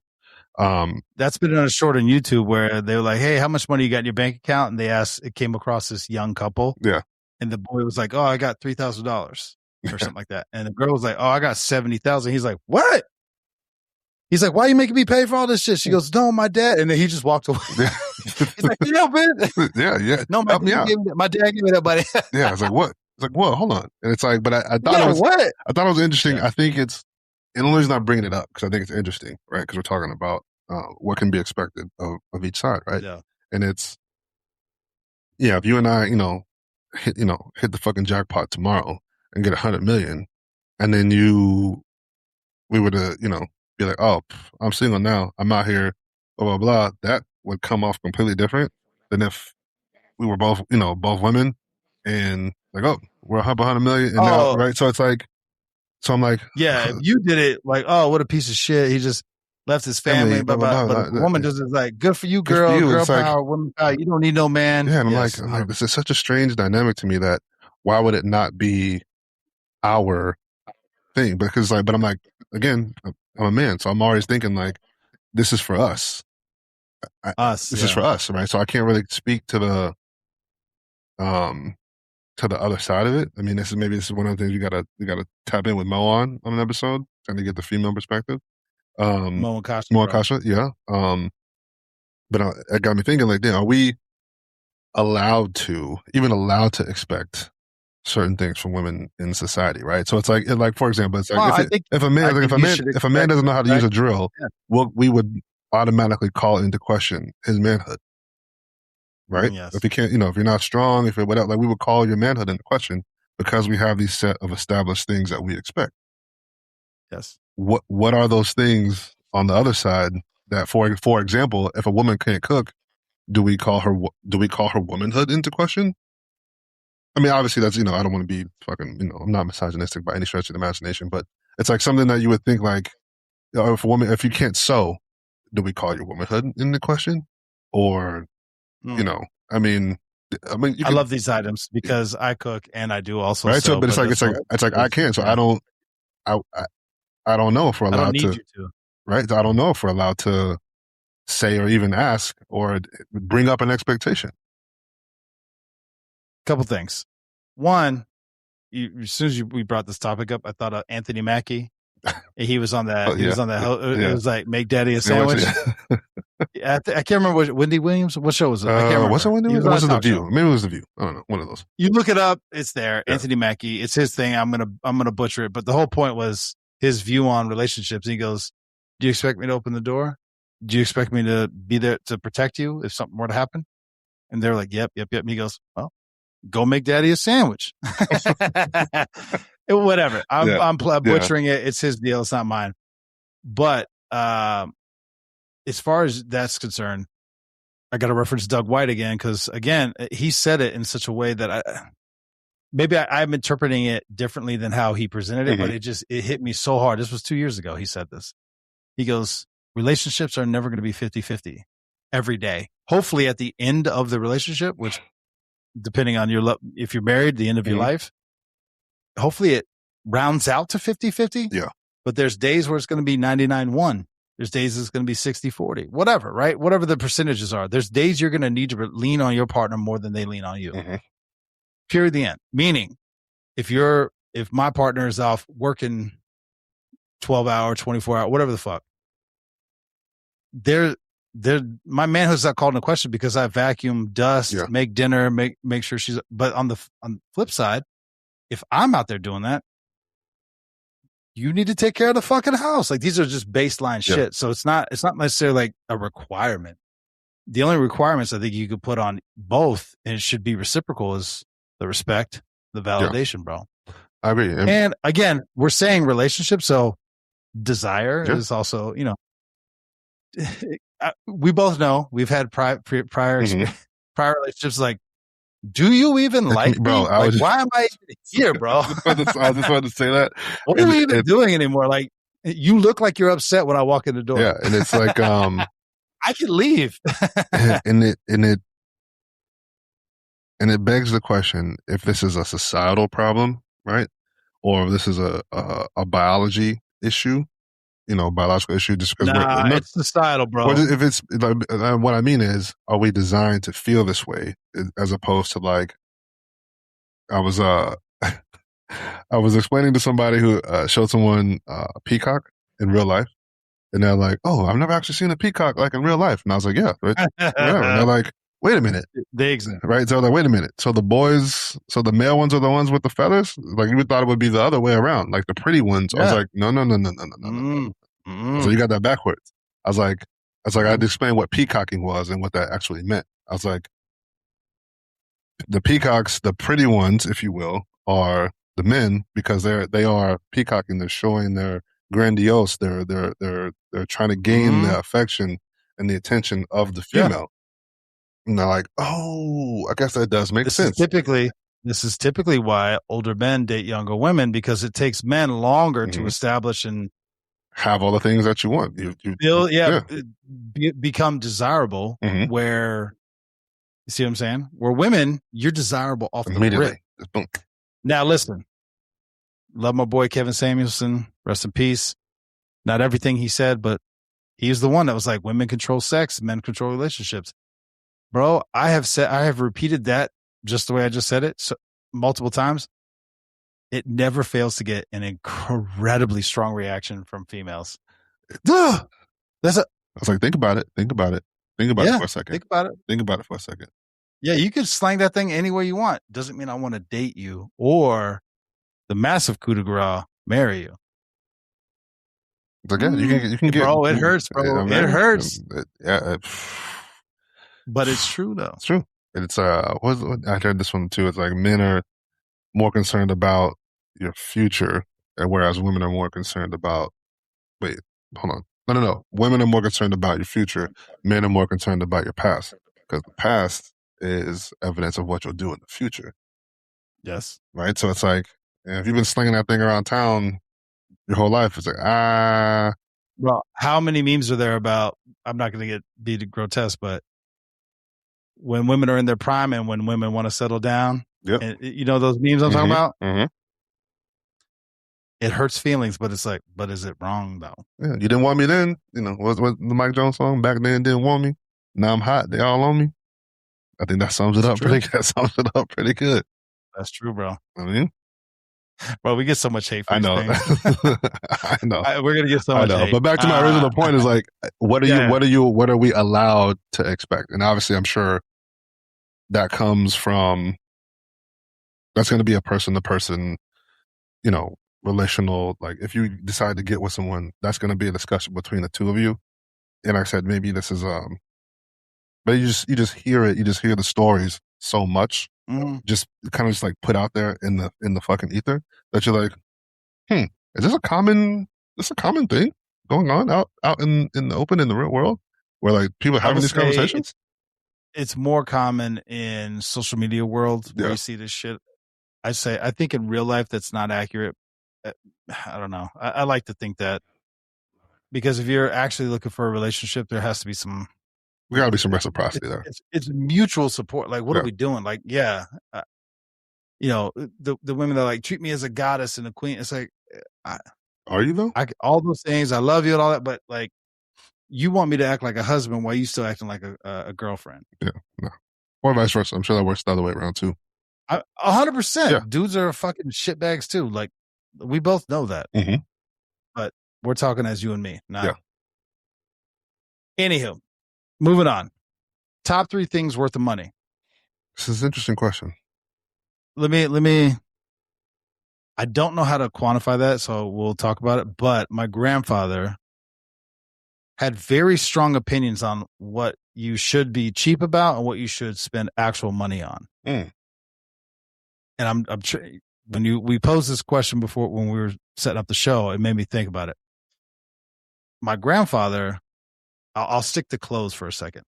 That's been on a short on YouTube where they were like, "Hey, how much money you got in your bank account?" And they asked, it came across this young couple. Yeah. And the boy was like, "Oh, I got $3,000 or something like that." And the girl was like, "Oh, I got 70,000." He's like, "What?" He's like, "Why are you making me pay for all this shit?" She goes, "No, my dad." And then he just walked away. He's like, "Yeah, man." Yeah. No, my dad gave me that money. Yeah. It's like, what? It's like, whoa, hold on. And it's like, but I thought it was what? I thought it was interesting. Yeah. I think and the only reason I'm bringing it up because I think it's interesting, right? Because we're talking about what can be expected of each side, right? Yeah. And it's, if you and I, hit the fucking jackpot tomorrow and get 100 million, and then we were to, be like, oh, I'm single now, I'm out here, blah, blah, blah, that would come off completely different than if we were both, both women and like, oh, we're up 100 million and now, right? So it's like, so I'm like, yeah, if you did it like, oh, what a piece of shit. He just left his family, but a woman does it like, good for you, girl, girl power, woman power. You don't need no man. Yeah, and I'm like, this is such a strange dynamic to me that why would it not be our thing? Because but I'm like, again, I'm a man, so I'm always thinking like, this is for us. This is for us, right? So I can't really speak to the other side of it. I mean, this is one of the things you gotta tap in with Mo on an episode, trying to get the female perspective. Mo and Kasha, yeah. But it got me thinking, like, are we even allowed to expect certain things from women in society, right? So it's like for example, it's like if a man doesn't know how to use a drill, we would automatically call into question his manhood, right? Yes. If he can't, if you're not strong, if you're whatever, like we would call your manhood into question because we have these set of established things that we expect. Yes. What are those things on the other side that, for example, if a woman can't cook, do we call her womanhood into question? I mean, obviously that's, I don't want to be fucking, I'm not misogynistic by any stretch of the imagination, but it's like something that you would think like, if you can't sew, do we call your womanhood into question? Or, I mean, I love these items because I cook and I do also. Right. Sew, but it's like I can't. So I don't know if we're allowed to. Right. I don't know if we're allowed to say or even ask or bring up an expectation. Couple things. One, as soon as we brought this topic up, I thought of Anthony Mackie. He was on that. He was on that. It was like make daddy a sandwich. I can't remember Wendy Williams. What show was it? I can't remember. Was it Wendy Williams? Was it The View? Maybe it was The View. I don't know. One of those. You look it up. It's there. Yeah. Anthony Mackie. It's his thing. I'm gonna butcher it. But the whole point was his view on relationships. And he goes, "Do you expect me to open the door? Do you expect me to be there to protect you if something were to happen?" And they're like, "Yep." And he goes, "Well, go make daddy a sandwich." Whatever. I'm butchering it. It's his deal. It's not mine. But as far as that's concerned, I got to reference Doug White again because, again, he said it in such a way that I'm interpreting it differently than how he presented it, but it hit me so hard. This was 2 years ago. He said this. He goes, relationships are never going to be 50-50 every day. Hopefully at the end of the relationship, which depending on if you're married, the end of your life, hopefully it rounds out to 50-50. Yeah. But there's days where it's going to be 99-1. There's days it's going to be 60-40, whatever, right? Whatever the percentages are. There's days you're going to need to lean on your partner more than they lean on you. Period. The end. Meaning, if my partner is off working 12 hour, 24 hour, whatever the fuck, my manhood's not called into question because I vacuum, dust, make dinner, make sure but on the flip side, if I'm out there doing that, you need to take care of the fucking house. Like these are just baseline shit. So it's not necessarily like a requirement. the only requirements I think you could put on both, and it should be reciprocal, is the respect, the validation, bro. I agree. And again, we're saying relationships, so desire is also, we both know we've had prior relationships. Like, do you even like me? Like, why am I even here, bro? I just wanted to say that. What are we even doing anymore? Like, you look like you're upset when I walk in the door. Yeah, and it's like, I could leave. and it begs the question if this is a societal problem, right? Or if this is a biology issue, biological issue. Just because it's societal, bro. If it's what I mean is, are we designed to feel this way as opposed to like, I was explaining to somebody who showed someone a peacock in real life, and they're like, "Oh, I've never actually seen a peacock like in real life." And I was like, "Yeah, right." And they're like, "Wait a minute, they exist, right?" So I was like, "Wait a minute." So the male ones are the ones with the feathers. Like, you thought it would be the other way around, like the pretty ones. Yeah. I was like, "No." So you got that backwards. I was like, I'd explain what peacocking was and what that actually meant. I was like, the peacocks, the pretty ones, if you will, are the men, because they are peacocking. They're showing their grandiose. They're trying to gain the affection and the attention of the female. Yeah. And they're like, oh, I guess that does make sense. This is typically why older men date younger women, because it takes men longer to establish and have all the things that you want. Become desirable. Where, you see what I'm saying? Where women, you're desirable off the rip. Boom. Now listen, love my boy Kevin Samuelson, rest in peace. Not everything he said, but he's the one that was like, women control sex, men control relationships. Bro, I have repeated that just the way I just said it multiple times. It never fails to get an incredibly strong reaction from females. I was like, think about it. Think about it for a second. Think about it for a second. Yeah, you can slang that thing any way you want. Doesn't mean I want to date you or the massive coup de grace, marry you. It's like, yeah, you can get, bro. It hurts, bro. It hurts. But it's true though. It's true. It's I heard this one too. It's like, men are more concerned about your future, and whereas women are more concerned about. Wait, hold on. No. Women are more concerned about your future. Men are more concerned about your past, because the past is evidence of what you'll do in the future. Yes. Right. So it's like, if you've been slinging that thing around town your whole life, it's like, Well, how many memes are there about? I'm not going to be grotesque, but when women are in their prime and when women want to settle down, and, you know those memes I'm talking about? It hurts feelings, but it's like, but is it wrong though? Yeah, you didn't want me then. What the Mike Jones song? Back then, didn't want me. Now I'm hot. They all on me. I think that sums it up pretty good. That's true, bro. I mean, bro, we get so much hate for I know. I know. We're gonna get so much hate. But back to my original point is like, what are we allowed to expect? And obviously, I'm sure that comes from, that's going to be a person to person, relational. Like, if you decide to get with someone, that's going to be a discussion between the two of you. And like I said, maybe this is but you just hear it. You just hear the stories so much, just kind of just like put out there in the fucking ether, that you're like, is this a common thing going on out in the open, in the real world, where like people are having these conversations? It's more common in social media world where you see this shit. I think in real life that's not accurate. I don't know. I like to think that, because if you're actually looking for a relationship, there has to be some. We got to be some reciprocity there. It's mutual support. Like, what are we doing? Like, the women that are like, treat me as a goddess and a queen. It's like, are you though? All those things. I love you and all that, but like, you want me to act like a husband while you still acting like a girlfriend. Yeah, no. Or vice versa. I'm sure that works the other way around too. 100%. Dudes are fucking shitbags too. Like, we both know that. But we're talking as you and me now. Yeah. Anywho, moving on. Top 3 things worth of money. This is an interesting question. Let me. I don't know how to quantify that, so we'll talk about it. But my grandfather had very strong opinions on what you should be cheap about and what you should spend actual money on. And I'm when we posed this question before when we were setting up the show, it made me think about it. My grandfather, I'll stick to clothes for a second.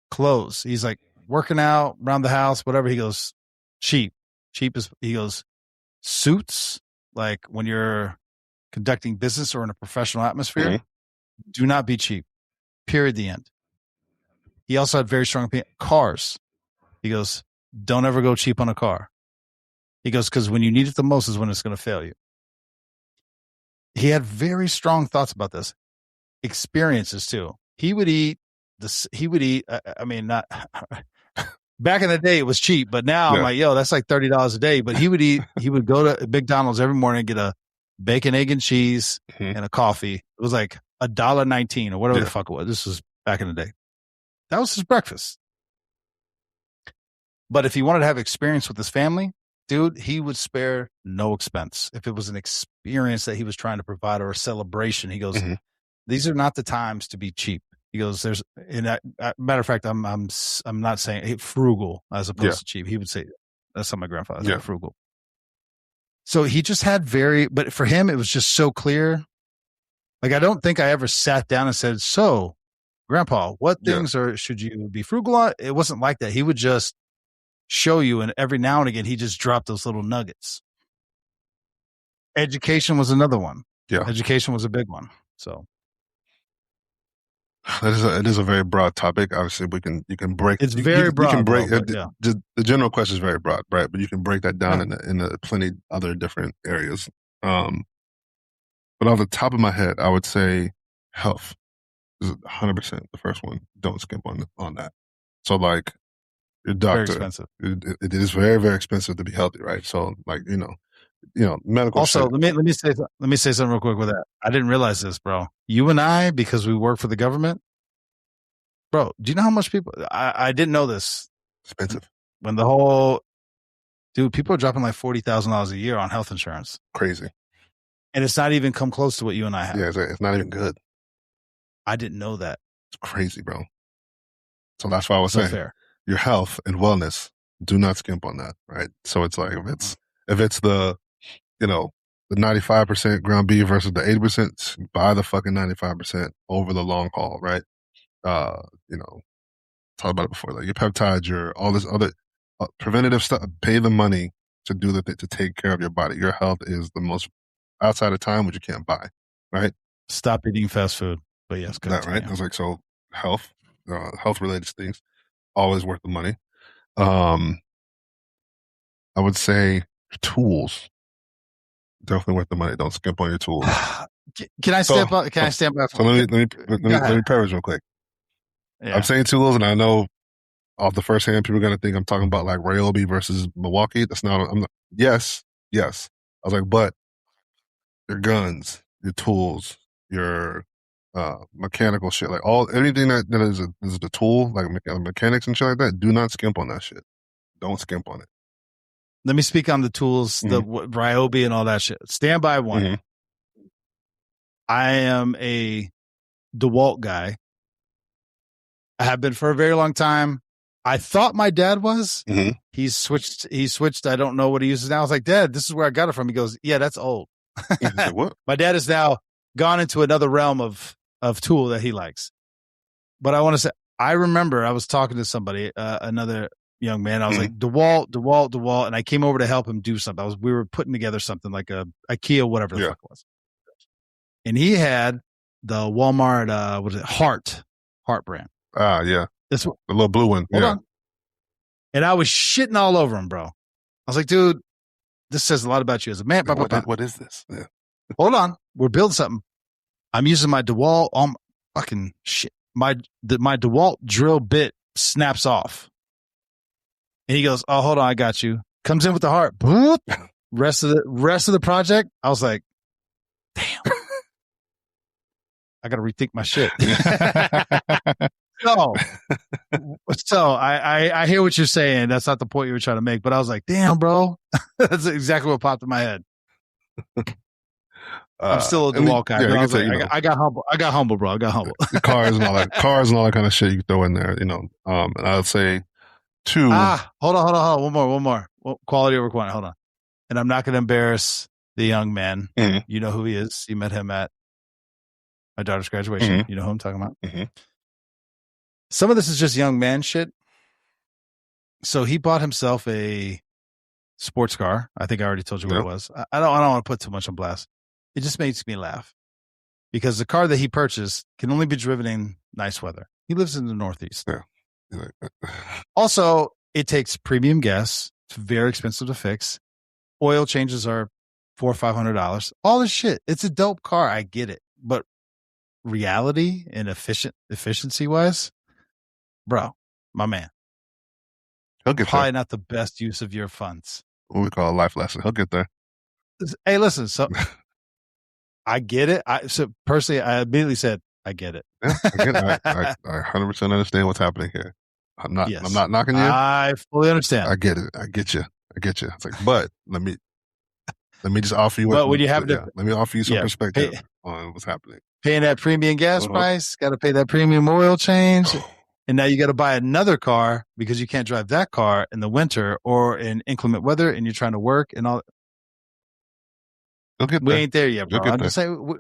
Clothes. He's like working out around the house, whatever. He goes, cheap. Cheap is, he goes, suits, like when you're conducting business or in a professional atmosphere, do not be cheap. Period. The end. He also had very strong opinion. Cars. He goes, don't ever go cheap on a car. He goes, because when you need it the most is when it's going to fail you. He had very strong thoughts about this. Experiences too. He would eat this. He would eat. I mean, not back in the day it was cheap, but now I'm like, yo, that's like $30 a day. But he would eat. He would go to McDonald's every morning and get a bacon, egg, and cheese and a coffee. It was like $1.19 or whatever the fuck it was. This was back in the day. That was his breakfast. But if he wanted to have experience with his family, dude, he would spare no expense. If it was an experience that he was trying to provide or a celebration, he goes, these are not the times to be cheap. He goes, there's, matter of fact, I'm not saying frugal as opposed to cheap. He would say, that's how my grandfather said, frugal. So he just had but for him, it was just so clear. Like, I don't think I ever sat down and said, so Grandpa, what things should you be frugal on? It wasn't like that. He would just show you, and every now and again, he just dropped those little nuggets. Education was another one. Yeah. Education was a big one. So. It is a very broad topic. Obviously, you can break. It's very broad. You can break the general question is very broad, right? But you can break that down in plenty other different areas. But off the top of my head, I would say health is 100% the first one. Don't skimp on that. So, like your doctor, very expensive. It is very, very expensive to be healthy, right? So, like medical. Also, let me say something real quick with that. I didn't realize this, bro. You and I, because we work for the government, bro. Do you know how much people? I didn't know this. Expensive. When people are dropping like $40,000 a year on health insurance. Crazy. And it's not even come close to what you and I have. Yeah, it's not even good. I didn't know that. It's crazy, bro. So that's why I was saying, your health and wellness, do not skimp on that, right? So it's like if it's the 95% ground beef versus the 80%, buy the fucking 95% over the long haul, right? Talked about it before, like your peptides, your all this other preventative stuff. Pay the money to do to take care of your body. Your health is the most outside of time, which you can't buy, right? Stop eating fast food. But yes, that right. I was like, so health related things, always worth the money. I would say tools. Definitely worth the money. Don't skimp on your tools. Can I stand by? Can I stand by? So let me paraphrase real quick. Yeah. I'm saying tools, and I know off the first hand, people are gonna think I'm talking about like Ryobi versus Milwaukee. That's not. I'm not. Yes. I was like, but your guns, your tools, your mechanical shit, like anything that is the tool, like mechanics and shit like that. Do not skimp on that shit. Don't skimp on it. Let me speak on the tools, the Ryobi and all that shit. Stand by one. I am a DeWalt guy. I have been for a very long time. I thought my dad was. He's switched. I don't know what he uses now. I was like, Dad, this is where I got it from. He goes, yeah, that's old. What? My dad has now gone into another realm of tool that he likes. But I want to say, I remember I was talking to somebody, another young man. I was like, DeWalt. And I came over to help him do something. We were putting together something like a IKEA, whatever the fuck it was. And he had the Walmart, Heart brand. Ah, yeah. This one. The little blue one. Hold on. And I was shitting all over him, bro. I was like, dude, this says a lot about you as a man. What is this? Yeah. Hold on. We're building something. I'm using my DeWalt. Fucking shit. My DeWalt drill bit snaps off. And he goes, oh, hold on. I got you. Comes in with the Heart. Boop. Rest of the project. I was like, damn. I got to rethink my shit. So I hear what you're saying. That's not the point you were trying to make, but I was like, damn, bro. That's exactly what popped in my head. I'm still a DeWalt guy. Yeah, I got humble. I got humble, bro. I got humble. The cars and all that kind of shit you throw in there, And I'd say 2. Hold on. One more. Quality over quantity. Hold on. And I'm not going to embarrass the young man. Mm-hmm. You know who he is. You met him at my daughter's graduation. Mm-hmm. You know who I'm talking about. Mm-hmm. Some of this is just young man shit. So he bought himself a sports car. I think I already told you what it was. I don't want to put too much on blast. It just makes me laugh because the car that he purchased can only be driven in nice weather. He lives in the Northeast. Yeah. Also, it takes premium gas. It's very expensive to fix. Oil changes are $400 or $500. All this shit. It's a dope car. I get it. But reality and efficiency wise, bro, my man. He'll get probably there. Not the best use of your funds. What we call a life lesson. He'll get there. Hey, listen, so I get it. So personally, I immediately said, I get it. Yeah, I get it. I 100% understand what's happening here. I'm not knocking you. I fully understand. I get it. I get you. It's like, but let me just offer you. When you have let me offer you some perspective on what's happening. Paying that premium gas price, got to pay that premium oil change. And now you got to buy another car because you can't drive that car in the winter or in inclement weather and you're trying to work and all. We ain't there yet, bro. I'm just saying, we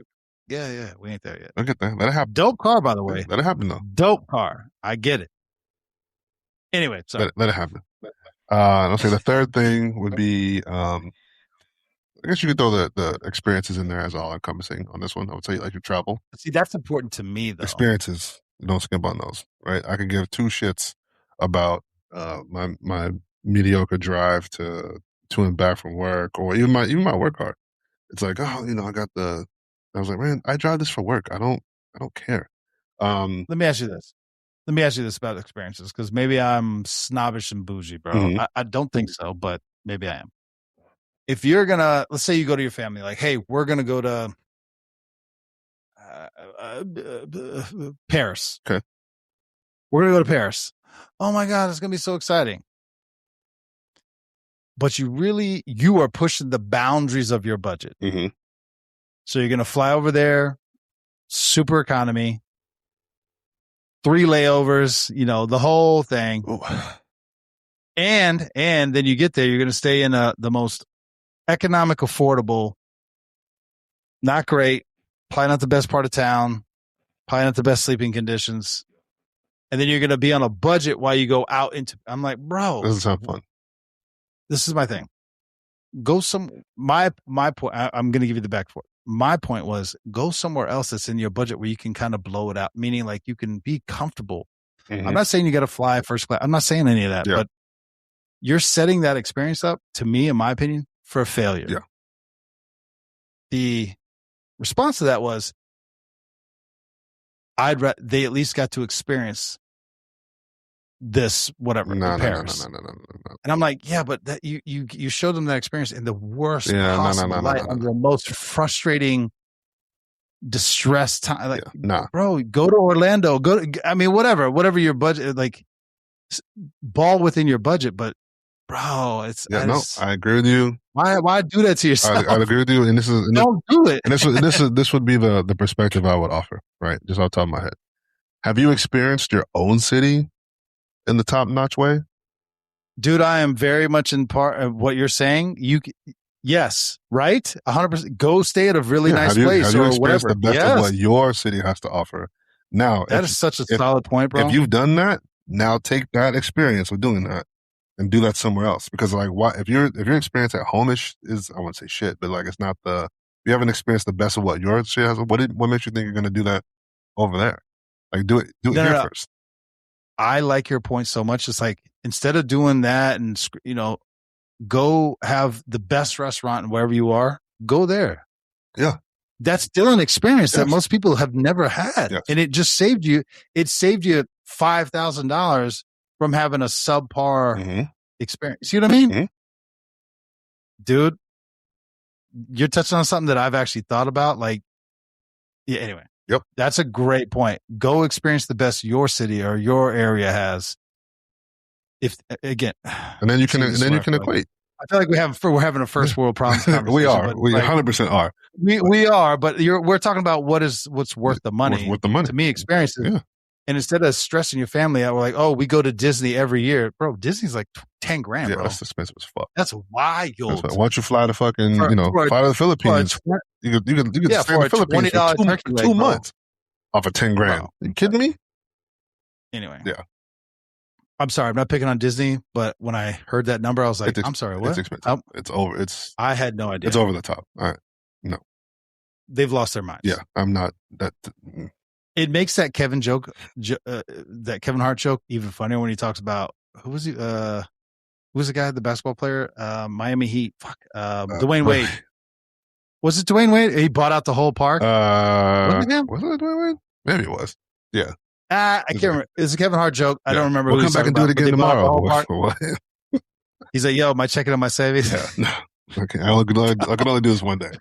ain't there yet. We'll get there. Let it happen. Dope car, by the way. Let it happen, though. Dope car. I get it. Anyway, sorry. Let it happen. I'll say the third thing would be, I guess you could throw the experiences in there as all encompassing on this one. I would say like your travel. See, that's important to me, though. Experiences. Don't skimp on those, right? I can give 2 shits about my mediocre drive to and back from work, or even my work car. It's like, I was like, man, I drive this for work. I don't care. Let me ask you this about experiences, because maybe I'm snobbish and bougie, bro. Mm-hmm. I don't think so, but maybe I am. If you're gonna, let's say you go to your family, like, hey, we're gonna go to Paris. Okay. We're going to go to Paris. Oh my God, it's going to be so exciting. But you are pushing the boundaries of your budget. Mm-hmm. So you're going to fly over there, super economy, 3 layovers, the whole thing. Ooh. And then you get there, you're going to stay in the most economic, affordable, not great, probably not the best part of town, probably not the best sleeping conditions. And then you're going to be on a budget while you go out into, I'm like, bro. This is not fun. This is my thing. My point, I'm going to give you the back for it. My point was go somewhere else that's in your budget where you can kind of blow it out, meaning like you can be comfortable. Mm-hmm. I'm not saying you got to fly first class. I'm not saying any of that, but you're setting that experience up, to me, in my opinion, for a failure. Yeah. The response to that was, they at least got to experience this, whatever, in Paris. No. And I'm like, yeah, but that you showed them that experience in the worst possible light, under the most frustrating, distressed time. Like, bro, go to Orlando. Whatever your budget, like, ball within your budget. But, bro, I agree with you. Why do that to yourself? I agree with you, and don't do it. And this would be the perspective I would offer, right? Just off the top of my head. Have you experienced your own city in the top-notch way? Dude, I am very much in part of what you're saying. Yes, right? 100%. Go stay at a really nice place have you or experienced whatever. The best of what your city has to offer. Now, that is such a solid point, bro. If you've done that, now take that experience of doing that and do that somewhere else. Because like, why? If your experience at home-ish is, I wouldn't say shit, but like, it's not you haven't experienced the best of what your shit has. What makes you think you're going to do that over there? Like, do it here first. I like your point so much. It's like, instead of doing that and, go have the best restaurant wherever you are, go there. Yeah. That's still an experience that most people have never had. Yes. And it just saved you $5,000 from having a subpar experience. See what I mean? Mm-hmm. Dude, you're touching on something that I've actually thought about. Like, anyway. Yep. That's a great point. Go experience the best your city or your area has. And then you can equate. I feel like we're having a first world problems conversation. We are. We 100% are. We are, but we're talking about what's worth the money. Worth the money. To me, experiences. Yeah. And instead of stressing your family out, we're like, oh, we go to Disney every year. Bro, Disney's like $10,000, bro. Yeah, that's expensive as fuck. That's wild. Why don't you fly to fucking, fly to the Philippines? You could stay in the Philippines for 2 months off of $10,000. Are you kidding me? Anyway. Yeah. I'm sorry. I'm not picking on Disney, but when I heard that number, I was like, I'm sorry, what? It's expensive. It's over. I had no idea. It's over the top. All right. No. They've lost their minds. Yeah. I'm not that. It makes that Kevin that Kevin Hart joke even funnier when he talks about who was the guy, the basketball player, Miami Heat, Dwayne Wade. Was it Dwayne Wade? He bought out the whole park. Was it Dwayne Wade? Maybe it was. Yeah. I can't remember. It's a Kevin Hart joke. Yeah. I don't remember. We'll come back and do it again tomorrow. He's like, "Yo, am I checking on my savings?" Yeah. No. Okay. I can only do this one day.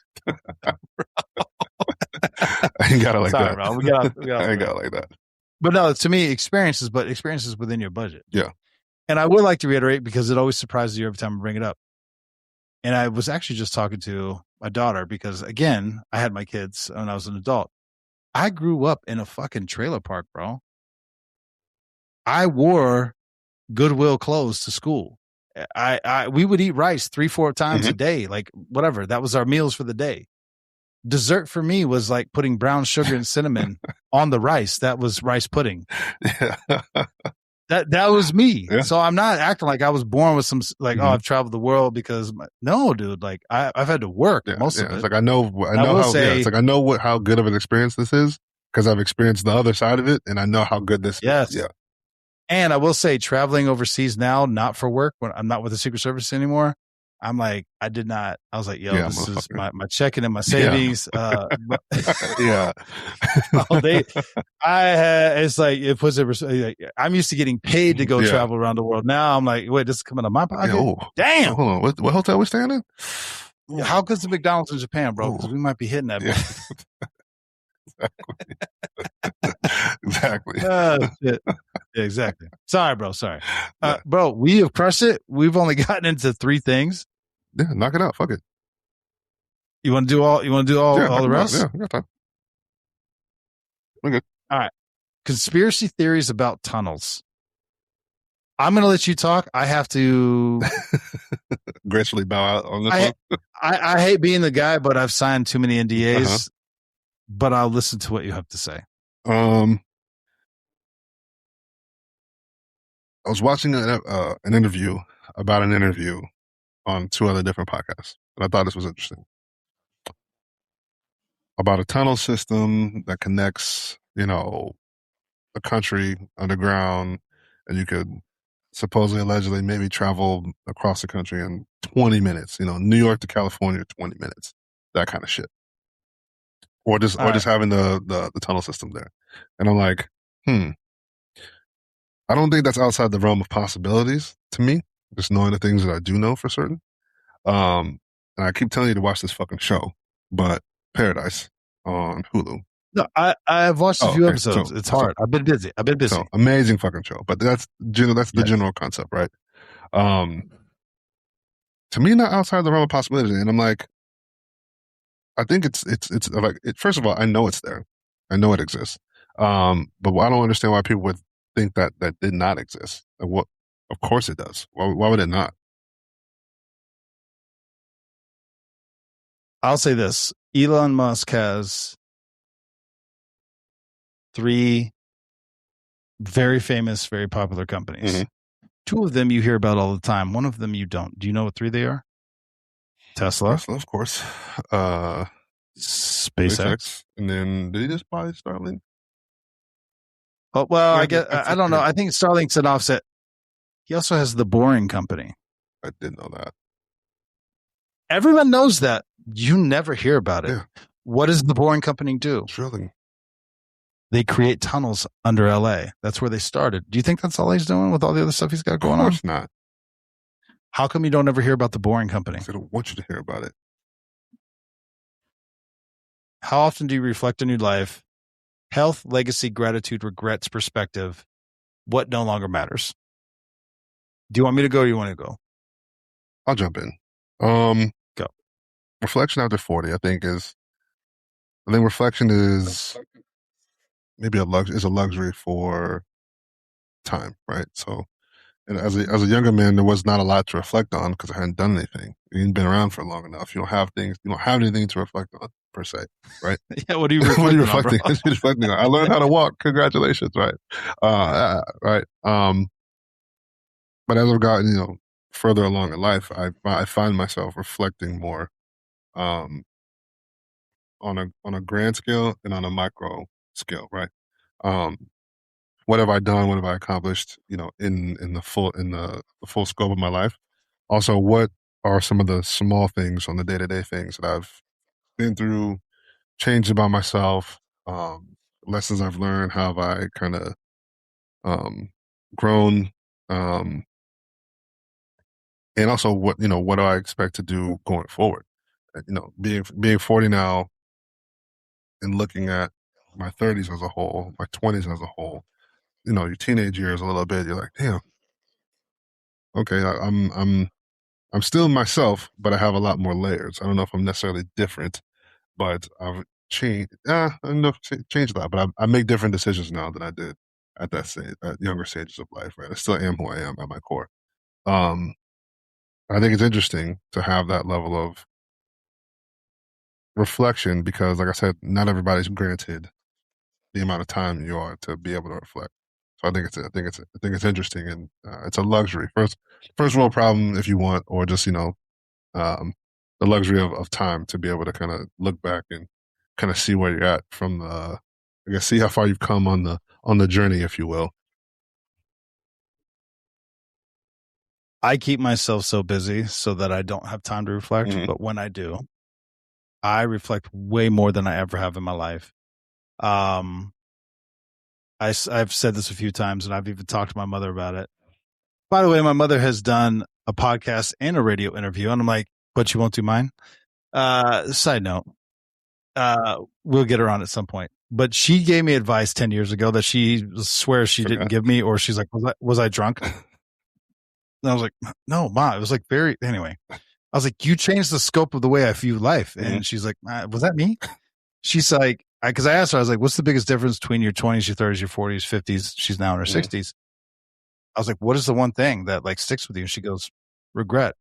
I ain't got it like that. Bro. I ain't got it like that. But no, to me, experiences within your budget. Yeah. And I would like to reiterate, because it always surprises you every time I bring it up. And I was actually just talking to my daughter because, again, I had my kids when I was an adult. I grew up in a fucking trailer park, bro. I wore Goodwill clothes to school. We would eat rice 3-4 times a day, like whatever. That was our meals for the day. Dessert for me was like putting brown sugar and cinnamon on the rice. That was rice pudding. Yeah. That was me. Yeah. So I'm not acting like I was born with some oh, I've traveled the world because no, dude. Like I've had to work most of it. It's like I know how good of an experience this is because I've experienced the other side of it, and I know how good this is. Yeah. And I will say, traveling overseas now, not for work, when I'm not with the Secret Service anymore. I'm like, I was like, yo, this is my checking and my savings. Yeah. It's like, it puts it, I'm used to getting paid to go travel around the world. Now I'm like, wait, this is coming out of my pocket? Damn. Hold on. What hotel we staying in? How good's the McDonald's in Japan, bro? Because we might be hitting that. Exactly. Shit. Yeah, exactly. Sorry, bro. Sorry. Bro, we have crushed it. We've only gotten into 3 things. Yeah, knock it out. Fuck it. You want to do all the rest? Yeah, we got time. We're good. All right. Conspiracy theories about tunnels. I'm going to let you talk. I have to gracefully bow out on this one. I hate being the guy, but I've signed too many NDAs. But I'll listen to what you have to say. I was watching an interview about an interview on 2 other different podcasts, and I thought this was interesting. About a tunnel system that connects, the country underground, and you could supposedly, allegedly, maybe travel across the country in 20 minutes. New York to California, 20 minutes, that kind of shit. Or just having the tunnel system there. And I'm like, I don't think that's outside the realm of possibilities to me, just knowing the things that I do know for certain. And I keep telling you to watch this fucking show, but Paradise on Hulu. No, I've watched a few episodes. It's hard. I've been busy. So, amazing fucking show. But that's the general concept, right? To me, not outside the realm of possibility. And I'm like, I think it's like, first of all, I know it's there. I know it exists. But I don't understand why people would think that did not exist. Like, of course it does. Why would it not? I'll say this. Elon Musk has 3 very famous, very popular companies. Mm-hmm. 2 of them you hear about all the time. 1 of them you don't. Do you know what 3 they are? Tesla, of course. SpaceX. And then did he just buy Starlink? Oh, well, I guess I don't know. I think Starlink's an offset. He also has the Boring Company. I didn't know that. Everyone knows that. You never hear about it. Yeah. What does the Boring Company do? Drilling. They create tunnels under LA. That's where they started. Do you think that's all he's doing with all the other stuff he's got going on? Of course not. How come you don't ever hear about the Boring Company? I don't want you to hear about it. How often do you reflect on your life? Health, legacy, gratitude, regrets, perspective. What no longer matters? Do you want me to go or do you want to go? I'll jump in. Go. Reflection after 40, I think reflection is maybe a luxury for time, right? So, and as a younger man, there was not a lot to reflect on because I hadn't done anything. You hadn't been around for long enough. You don't have anything to reflect on per se, right? Yeah, what are you reflecting? What are you reflecting? What are you reflecting on? I learned how to walk. Congratulations, right? Right. But as I've gotten, further along in life, I find myself reflecting more, on a grand scale and on a micro scale, right? What have I done? What have I accomplished? In the full scope of my life. Also, what are some of the small things on the day-to-day things that I've been through, changed about myself, lessons I've learned, how have I kind of grown, and also what do I expect to do going forward? Being 40 now and looking at my 30s as a whole, my 20s as a whole, your teenage years a little bit, you're like, damn, okay, I'm still myself, but I have a lot more layers. I don't know if I'm necessarily different, but I've changed. Changed a lot, but I make different decisions now than I did at that stage, at younger stages of life. Right, I still am who I am at my core. I think it's interesting to have that level of reflection because, like I said, not everybody's granted the amount of time you are to be able to reflect. So I think it's interesting, and it's a luxury. First world problem, if you want, or just the luxury of time to be able to kind of look back and kind of see where you're at from I guess see how far you've come on the journey, if you will. I keep myself so busy so that I don't have time to reflect. Mm-hmm. But when I do, I reflect way more than I ever have in my life. I've said this a few times, and I've even talked to my mother about it. By the way, my mother has done a podcast and a radio interview, and I'm like, but you won't do mine? Side note, we'll get her on at some point. But she gave me advice 10 years ago that she swears she didn't give me, or she's like, was I drunk? And I was like, no, Ma, it was like anyway. I was like, you changed the scope of the way I view life. And mm-hmm. She's like, was that me? She's like, because I asked her, I was like, what's the biggest difference between your 20s, your 30s, your 40s, 50s? She's now in her 60s. I was like, what is the one thing that like sticks with you? And she goes, regret.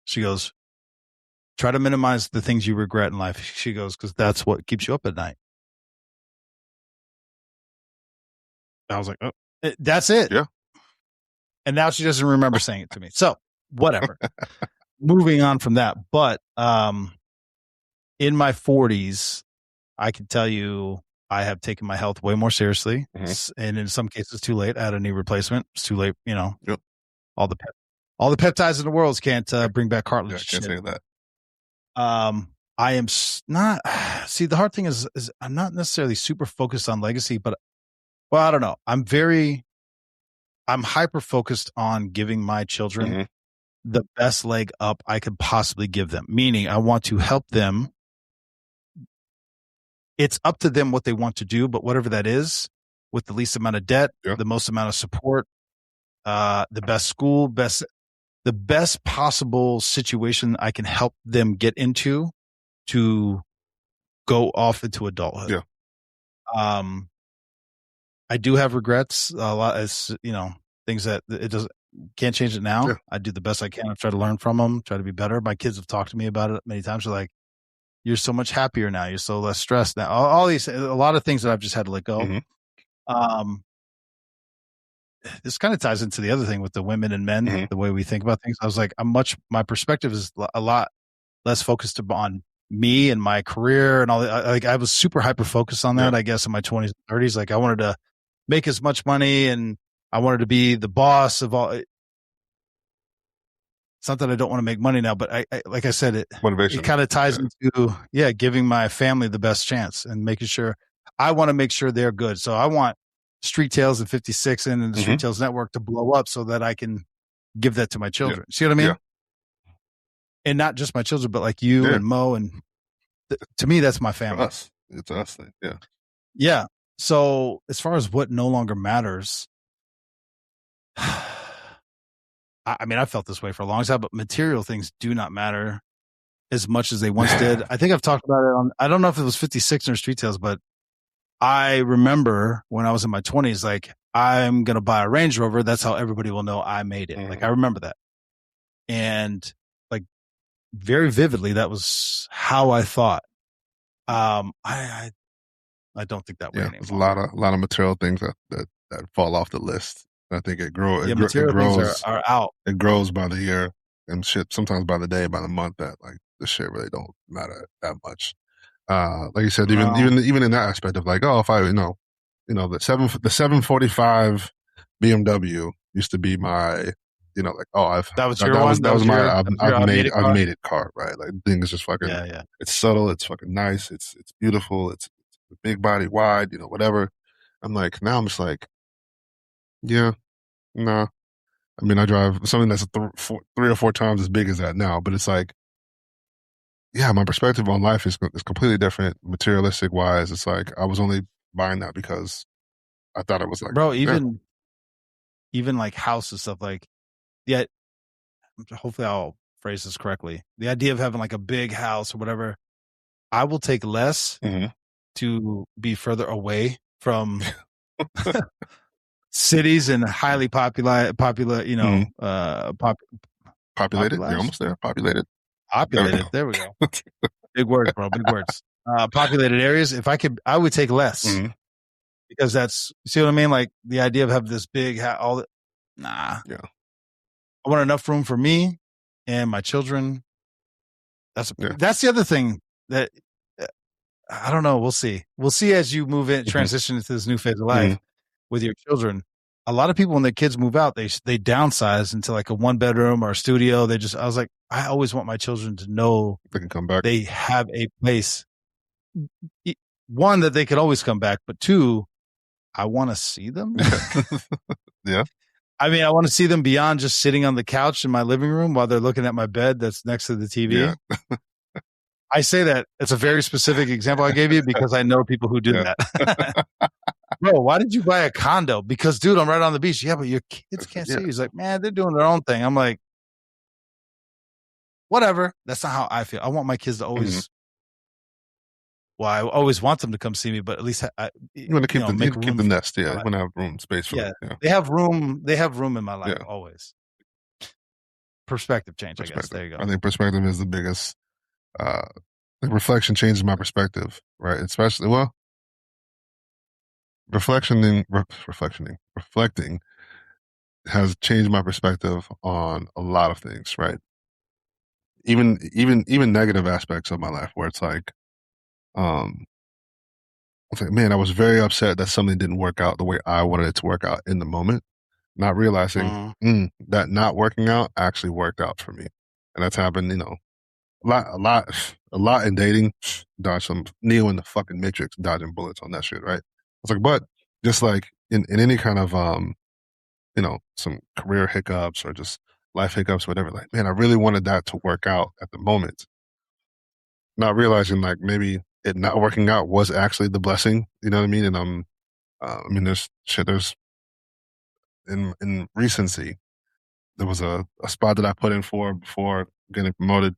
She goes, try to minimize the things you regret in life. She goes, because that's what keeps you up at night. I was like, oh, that's it. Yeah. And now she doesn't remember saying it to me. So whatever. Moving on from that. But in my 40s, I can tell you I have taken my health way more seriously. Mm-hmm. And in some cases, too late. I had a knee replacement. It's too late, Yep. All the peptides in the world can't bring back cartilage. Yeah, I can't say that. I am not. See, the hard thing is I'm not necessarily super focused on legacy, but I don't know. I'm hyper focused on giving my children mm-hmm. the best leg up I could possibly give them. Meaning, I want to help them. It's up to them what they want to do, but whatever that is, with the least amount of debt, the most amount of support, the best school, the best possible situation I can help them get into to go off into adulthood. Yeah. I do have regrets a lot, as things that can't change it now. Yeah. I do the best I can. I try to learn from them, try to be better. My kids have talked to me about it many times. They're like, you're so much happier now. You're so less stressed now. All these, a lot of things that I've just had to let go. Mm-hmm. This kind of ties into the other thing with the women and men, mm-hmm. the way we think about things. I was like, my perspective is a lot less focused on me and my career and all that. Like I was super hyper focused on that, I guess, in my 20s and 30s. Like I wanted to make as much money and I wanted to be the boss of all. It's not that I don't want to make money now, but I like I said, it kind of ties into, giving my family the best chance and making sure I want to make sure they're good. So I want Street Tales and 56 and the mm-hmm. Street Tales Network to blow up so that I can give that to my children. Yeah. See what I mean? Yeah. And not just my children, but like you and Mo. And to me, that's my family. It's us. Yeah. Yeah. So as far as what no longer matters, I mean, I felt this way for a long time, but material things do not matter as much as they once did. I think I've talked about it I don't know if it was 56 or Street Tales, but I remember when I was in my 20s, like, I'm going to buy a Range Rover. That's how everybody will know I made it. Like, I remember that. And like, very vividly, that was how I thought. I don't think that way anymore. There's a lot of material things that fall off the list. I think it grows. Material things are out. It grows by the year and shit. Sometimes by the day, by the month. That like the shit really don't matter that much. Like you said, even in that aspect of like, oh, if I the 745 BMW used to be my, like, oh, I've made it car, right? Like, the thing is just fucking, it's subtle, it's fucking nice, it's beautiful, it's big body, wide, whatever. I'm like, now I'm just like, yeah, nah. I mean, I drive something that's 3 or 4 times as big as that now, but it's like, yeah, my perspective on life is completely different, materialistic wise. It's like, I was only buying that because I thought it was like, bro, even like house and stuff, like, yeah, hopefully I'll phrase this correctly. The idea of having like a big house or whatever, I will take less to be further away from cities and highly populated, populated. You're almost there. Populated. There we go. Big words, bro. Big words. Populated areas. If I could, I would take less because that's, see what I mean? Like, the idea of having this big house, nah. Yeah. I want enough room for me and my children. That's the other thing that I don't know. We'll see. We'll see as you move in, transition into this new phase of life with your children. A lot of people, when their kids move out, they downsize into like a 1-bedroom or a studio. I was like, I always want my children to know they can come back. They have a place. 1, that they could always come back, but 2, I want to see them. Yeah. I mean, I want to see them beyond just sitting on the couch in my living room while they're looking at my bed that's next to the TV. Yeah. I say that it's a very specific example I gave you because I know people who do that. Bro, why did you buy a condo? Because, dude, I'm right on the beach. Yeah, but your kids can't see you. He's like, man, they're doing their own thing. I'm like, whatever. That's not how I feel. I want my kids to always. Well, I always want them to come see me, but at least you want to keep the nest. Yeah, you want to have room, space for it. Yeah. They have room. They have room in my life always. Perspective change, I guess. There you go. I think perspective is the biggest. Reflection changes my perspective, right? Especially, reflecting has changed my perspective on a lot of things, right? Even negative aspects of my life, where it's like, man, I was very upset that something didn't work out the way I wanted it to work out in the moment, not realizing that not working out actually worked out for me. And that's happened, a lot in dating. Dodge some Neo in the fucking Matrix, dodging bullets on that shit, right? It's like, but just like in any kind of, some career hiccups or just life hiccups, whatever, like, man, I really wanted that to work out at the moment. Not realizing like maybe it not working out was actually the blessing, you know what I mean? And there's in recency, there was a spot that I put in for before getting promoted.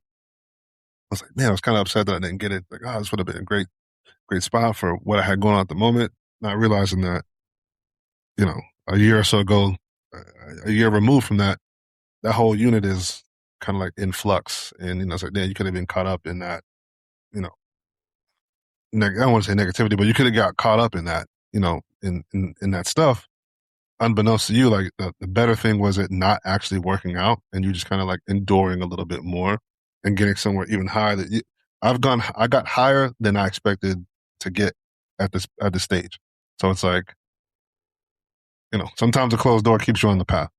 I was like, man, I was kind of upset that I didn't get it. Like, this would have been a great spot for what I had going on at the moment. Not realizing that, a year or so ago, a year removed from that, that whole unit is kind of like in flux. And, it's like, you could have been caught up in that, I don't want to say negativity, but you could have got caught up in that, in that stuff. Unbeknownst to you, like the better thing was it not actually working out and you just kind of like enduring a little bit more and getting somewhere even higher. I got higher than I expected to get at this stage. So it's like, sometimes a closed door keeps you on the path,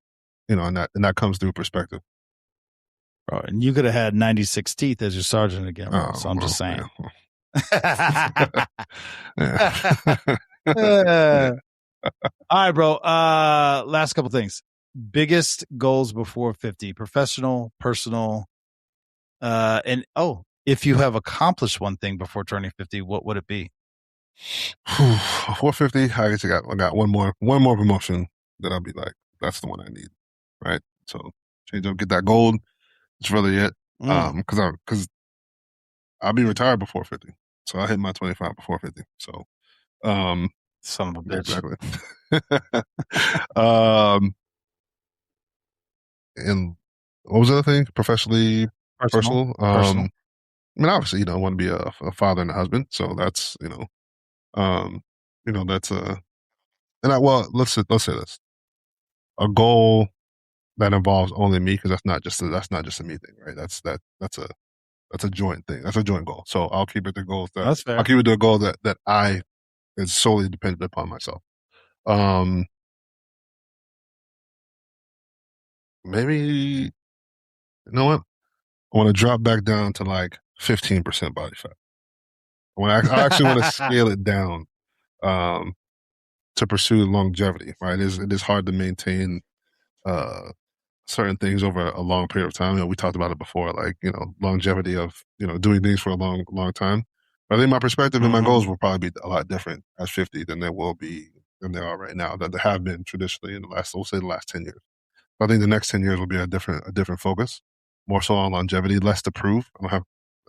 and that comes through perspective. Bro, and you could have had 96 teeth as your sergeant again, bro. So I'm just saying. Yeah. All right, bro. Last couple things. Biggest goals before 50, professional, personal, and if you have accomplished one thing before turning 50, what would it be? 450. I guess I got one more promotion that I'll be like, that's the one I need, right? So change up, get that gold. That's really it. Because I'll be retired before 50. So I hit my 25 before 50. So, son of a bitch. Exactly. And what was the other thing? Professionally, personal. Personal. I mean, obviously, I want to be a father and a husband. So that's, that's let's say this, a goal that involves only me, because that's not just a me thing, right? That's a joint thing. That's a joint goal. So I'll keep it to goals that's fair. I'll keep it to a goal that I is solely dependent upon myself. Maybe, you know what? I want to drop back down to like 15% body fat. I actually want to scale it down to pursue longevity, right? It is hard to maintain certain things over a long period of time. We talked about it before, like, longevity of, doing things for a long, long time. But I think my perspective and my goals will probably be a lot different at 50 than they are right now, that they have been traditionally in the last 10 years. I think the next 10 years will be a different focus, more so on longevity, less to prove. I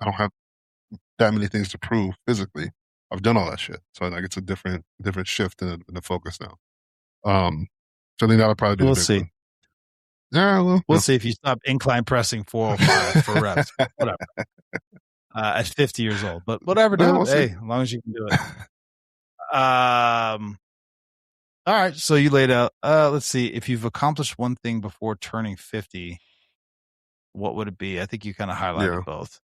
don't have that many things to prove physically. I've done all that shit. So like it's a different shift in the focus now. So I think that'll probably be we'll the big see. one. Yeah, we'll see if you stop incline pressing 405 for reps. Whatever. At 50 years old, but whatever, dude. We'll hey, as long as you can do it. All right. So you laid out. Let's see. If you've accomplished one thing before turning 50, what would it be? I think you kind of highlighted both.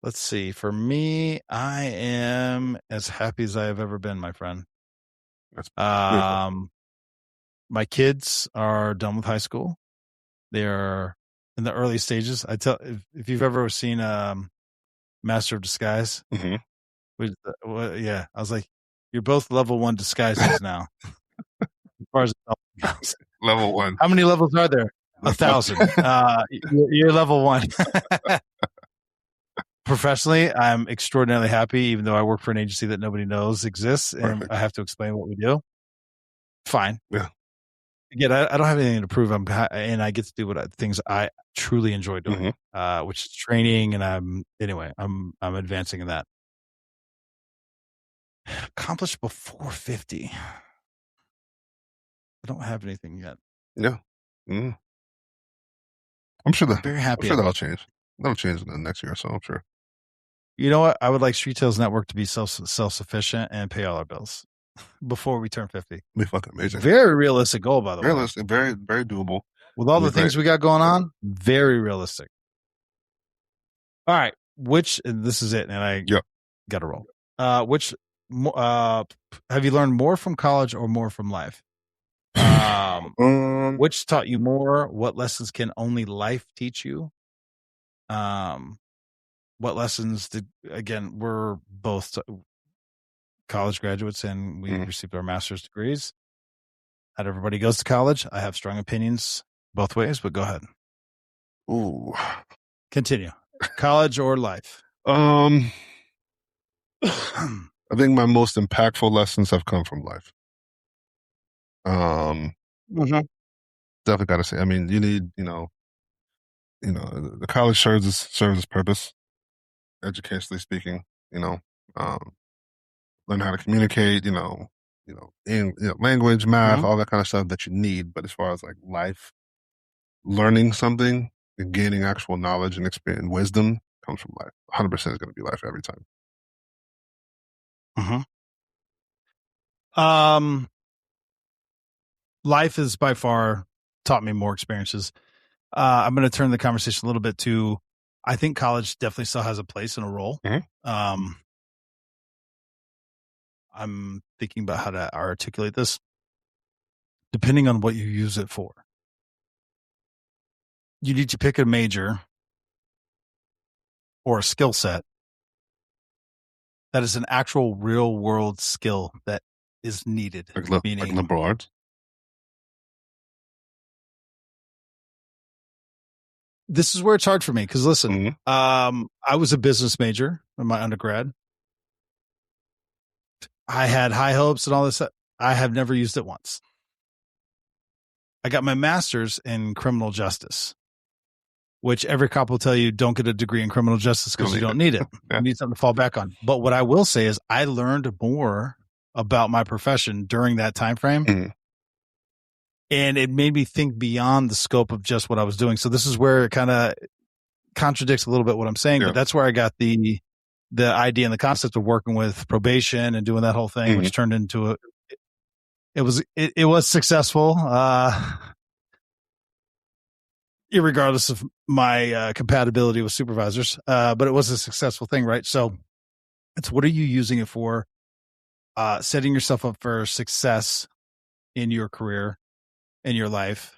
Let's see. For me, I am as happy as I have ever been, my friend. That's beautiful. My kids are done with high school. They're in the early stages. I tell if you've ever seen Master of Disguise, mm-hmm. Yeah, I was like, you're both level 1 disguises now. As far as level 1, how many levels are there? 1,000. You're level 1. Professionally, I'm extraordinarily happy, even though I work for an agency that nobody knows exists, and perfect. I have to explain what we do. Fine. Yeah. Again, I don't have anything to prove. And I get to do things I truly enjoy doing, which is training. And I'm advancing in that. Accomplished before 50. I don't have anything yet. Yeah. Mm. I'm sure very happy. I'm sure that'll change. That'll change in the next year or so, I'm sure. You know what? I would like Street Tales Network to be self-sufficient and pay all our bills before we turn 50. It'd be fucking amazing. Very realistic goal, by the way. Realistic, very, very doable. With all the things we got going on, very realistic. All right. This is it, and I got to roll. Have you learned more from college or more from life? Which taught you more? What lessons can only life teach you? What lessons again, we're both college graduates and we received our master's degrees. Not everybody goes to college. I have strong opinions both ways, but go ahead. Ooh. Continue. College or life? I think my most impactful lessons have come from life. Definitely got to say, I mean, you need, the college serves its purpose, educationally speaking, learn how to communicate, language, math, all that kind of stuff that you need. But as far as like life, learning something and gaining actual knowledge and experience, wisdom comes from life. 100% is going to be life every time. Life has by far taught me more experiences. I'm going to turn the conversation a little bit to, I think college definitely still has a place and a role. I'm thinking about how to articulate this, depending on what you use it for. You need to pick a major or a skill set that is an actual real world skill that is needed. Like liberal arts? This is where it's hard for me because listen, I was a business major in my undergrad. I had high hopes and all this. I have never used it once. I got my master's in criminal justice, which every cop will tell you don't get a degree in criminal justice because you don't need it. Yeah. You need something to fall back on. But what I will say is I learned more about my profession during that time frame. Mm-hmm. And it made me think beyond the scope of just what I was doing. So this is where it kind of contradicts a little bit what I'm saying, but that's where I got the idea and the concept of working with probation and doing that whole thing, which turned into it was successful, irregardless of my compatibility with supervisors. But it was a successful thing, right? So it's what are you using it for? Setting yourself up for success in your career, in your life.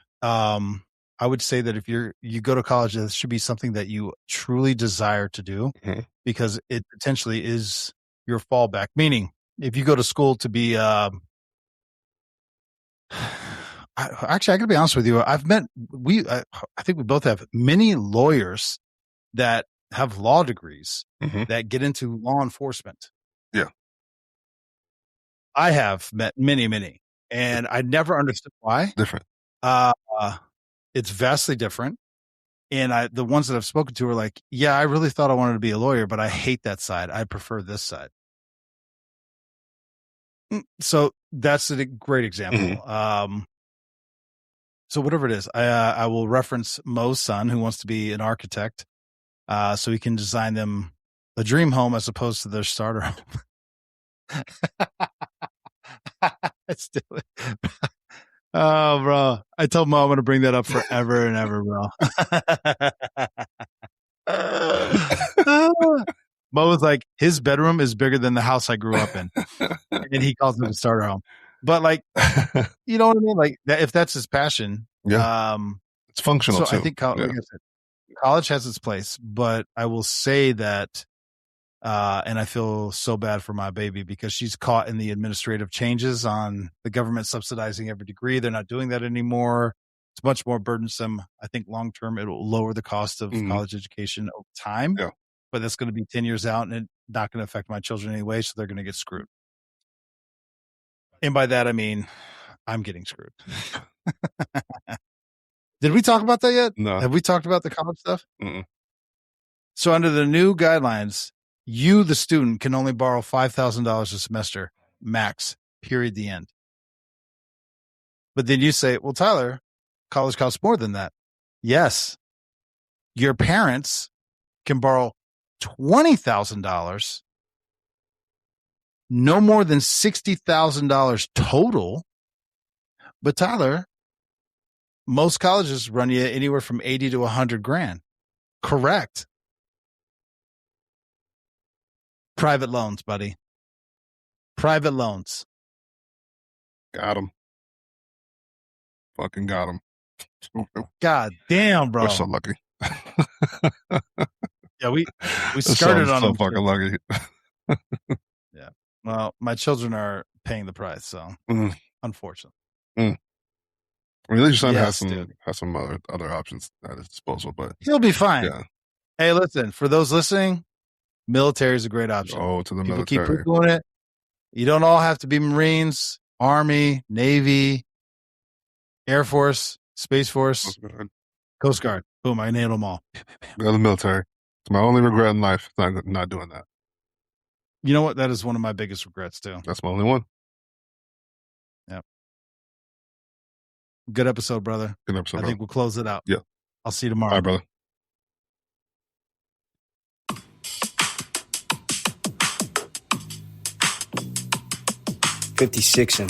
I would say that if you go to college, this should be something that you truly desire to do because it potentially is your fallback. Meaning, if you go to school to be, actually, I gotta be honest with you. I've met, I think we both have many lawyers that have law degrees that get into law enforcement. Yeah. I have met many, and I never understood why. Different. It's vastly different. And the ones that I've spoken to are like, yeah, I really thought I wanted to be a lawyer, but I hate that side. I prefer this side. So that's a great example. So whatever it is, I will reference Mo's son who wants to be an architect, so he can design them a dream home as opposed to their starter home. Let's do it. Oh, bro. I told Mo I'm going to bring that up forever and ever, bro. Mo was like, his bedroom is bigger than the house I grew up in. And he calls it a starter home. But like, you know what I mean? Like that, if that's his passion. Yeah. It's functional so too. I think like I said, college has its place, but I will say that, and I feel so bad for my baby because she's caught in the administrative changes on the government subsidizing every degree. They're not doing that anymore. It's much more burdensome. I think long-term, it will lower the cost of college education over time, but that's going to be 10 years out and it's not going to affect my children anyway. So they're going to get screwed. And by that, I mean, I'm getting screwed. Did we talk about that yet? No. Have we talked about the college stuff? Mm-mm. So under the new guidelines, you, the student, can only borrow $5,000 a semester, max, period, the end. But then you say, well, Tyler, college costs more than that. Yes. Your parents can borrow $20,000, no more than $60,000 total. But Tyler, most colleges run you anywhere from 80 to 100 grand. Correct. Private loans, buddy. Private loans. Got him. Fucking got him. God damn, bro. We're so lucky. Yeah, we started on so them fucking lucky. Yeah. Well, my children are paying the price, so unfortunately. I mean, at least your son has some other options at his disposal, but he'll be fine. Yeah. Hey, listen, for those listening, military is a great option. Oh, to the People military. keep doing it. You don't all have to be Marines, Army, Navy, Air Force, Space Force, Coast Guard. Boom, I nailed them all. Go to the military. It's my only regret in life, not doing that. You know what? That is one of my biggest regrets, too. That's my only one. Yep. Good episode, brother. Good episode, I think we'll close it out. Yeah. I'll see you tomorrow. All right, brother. Fifty Sixin.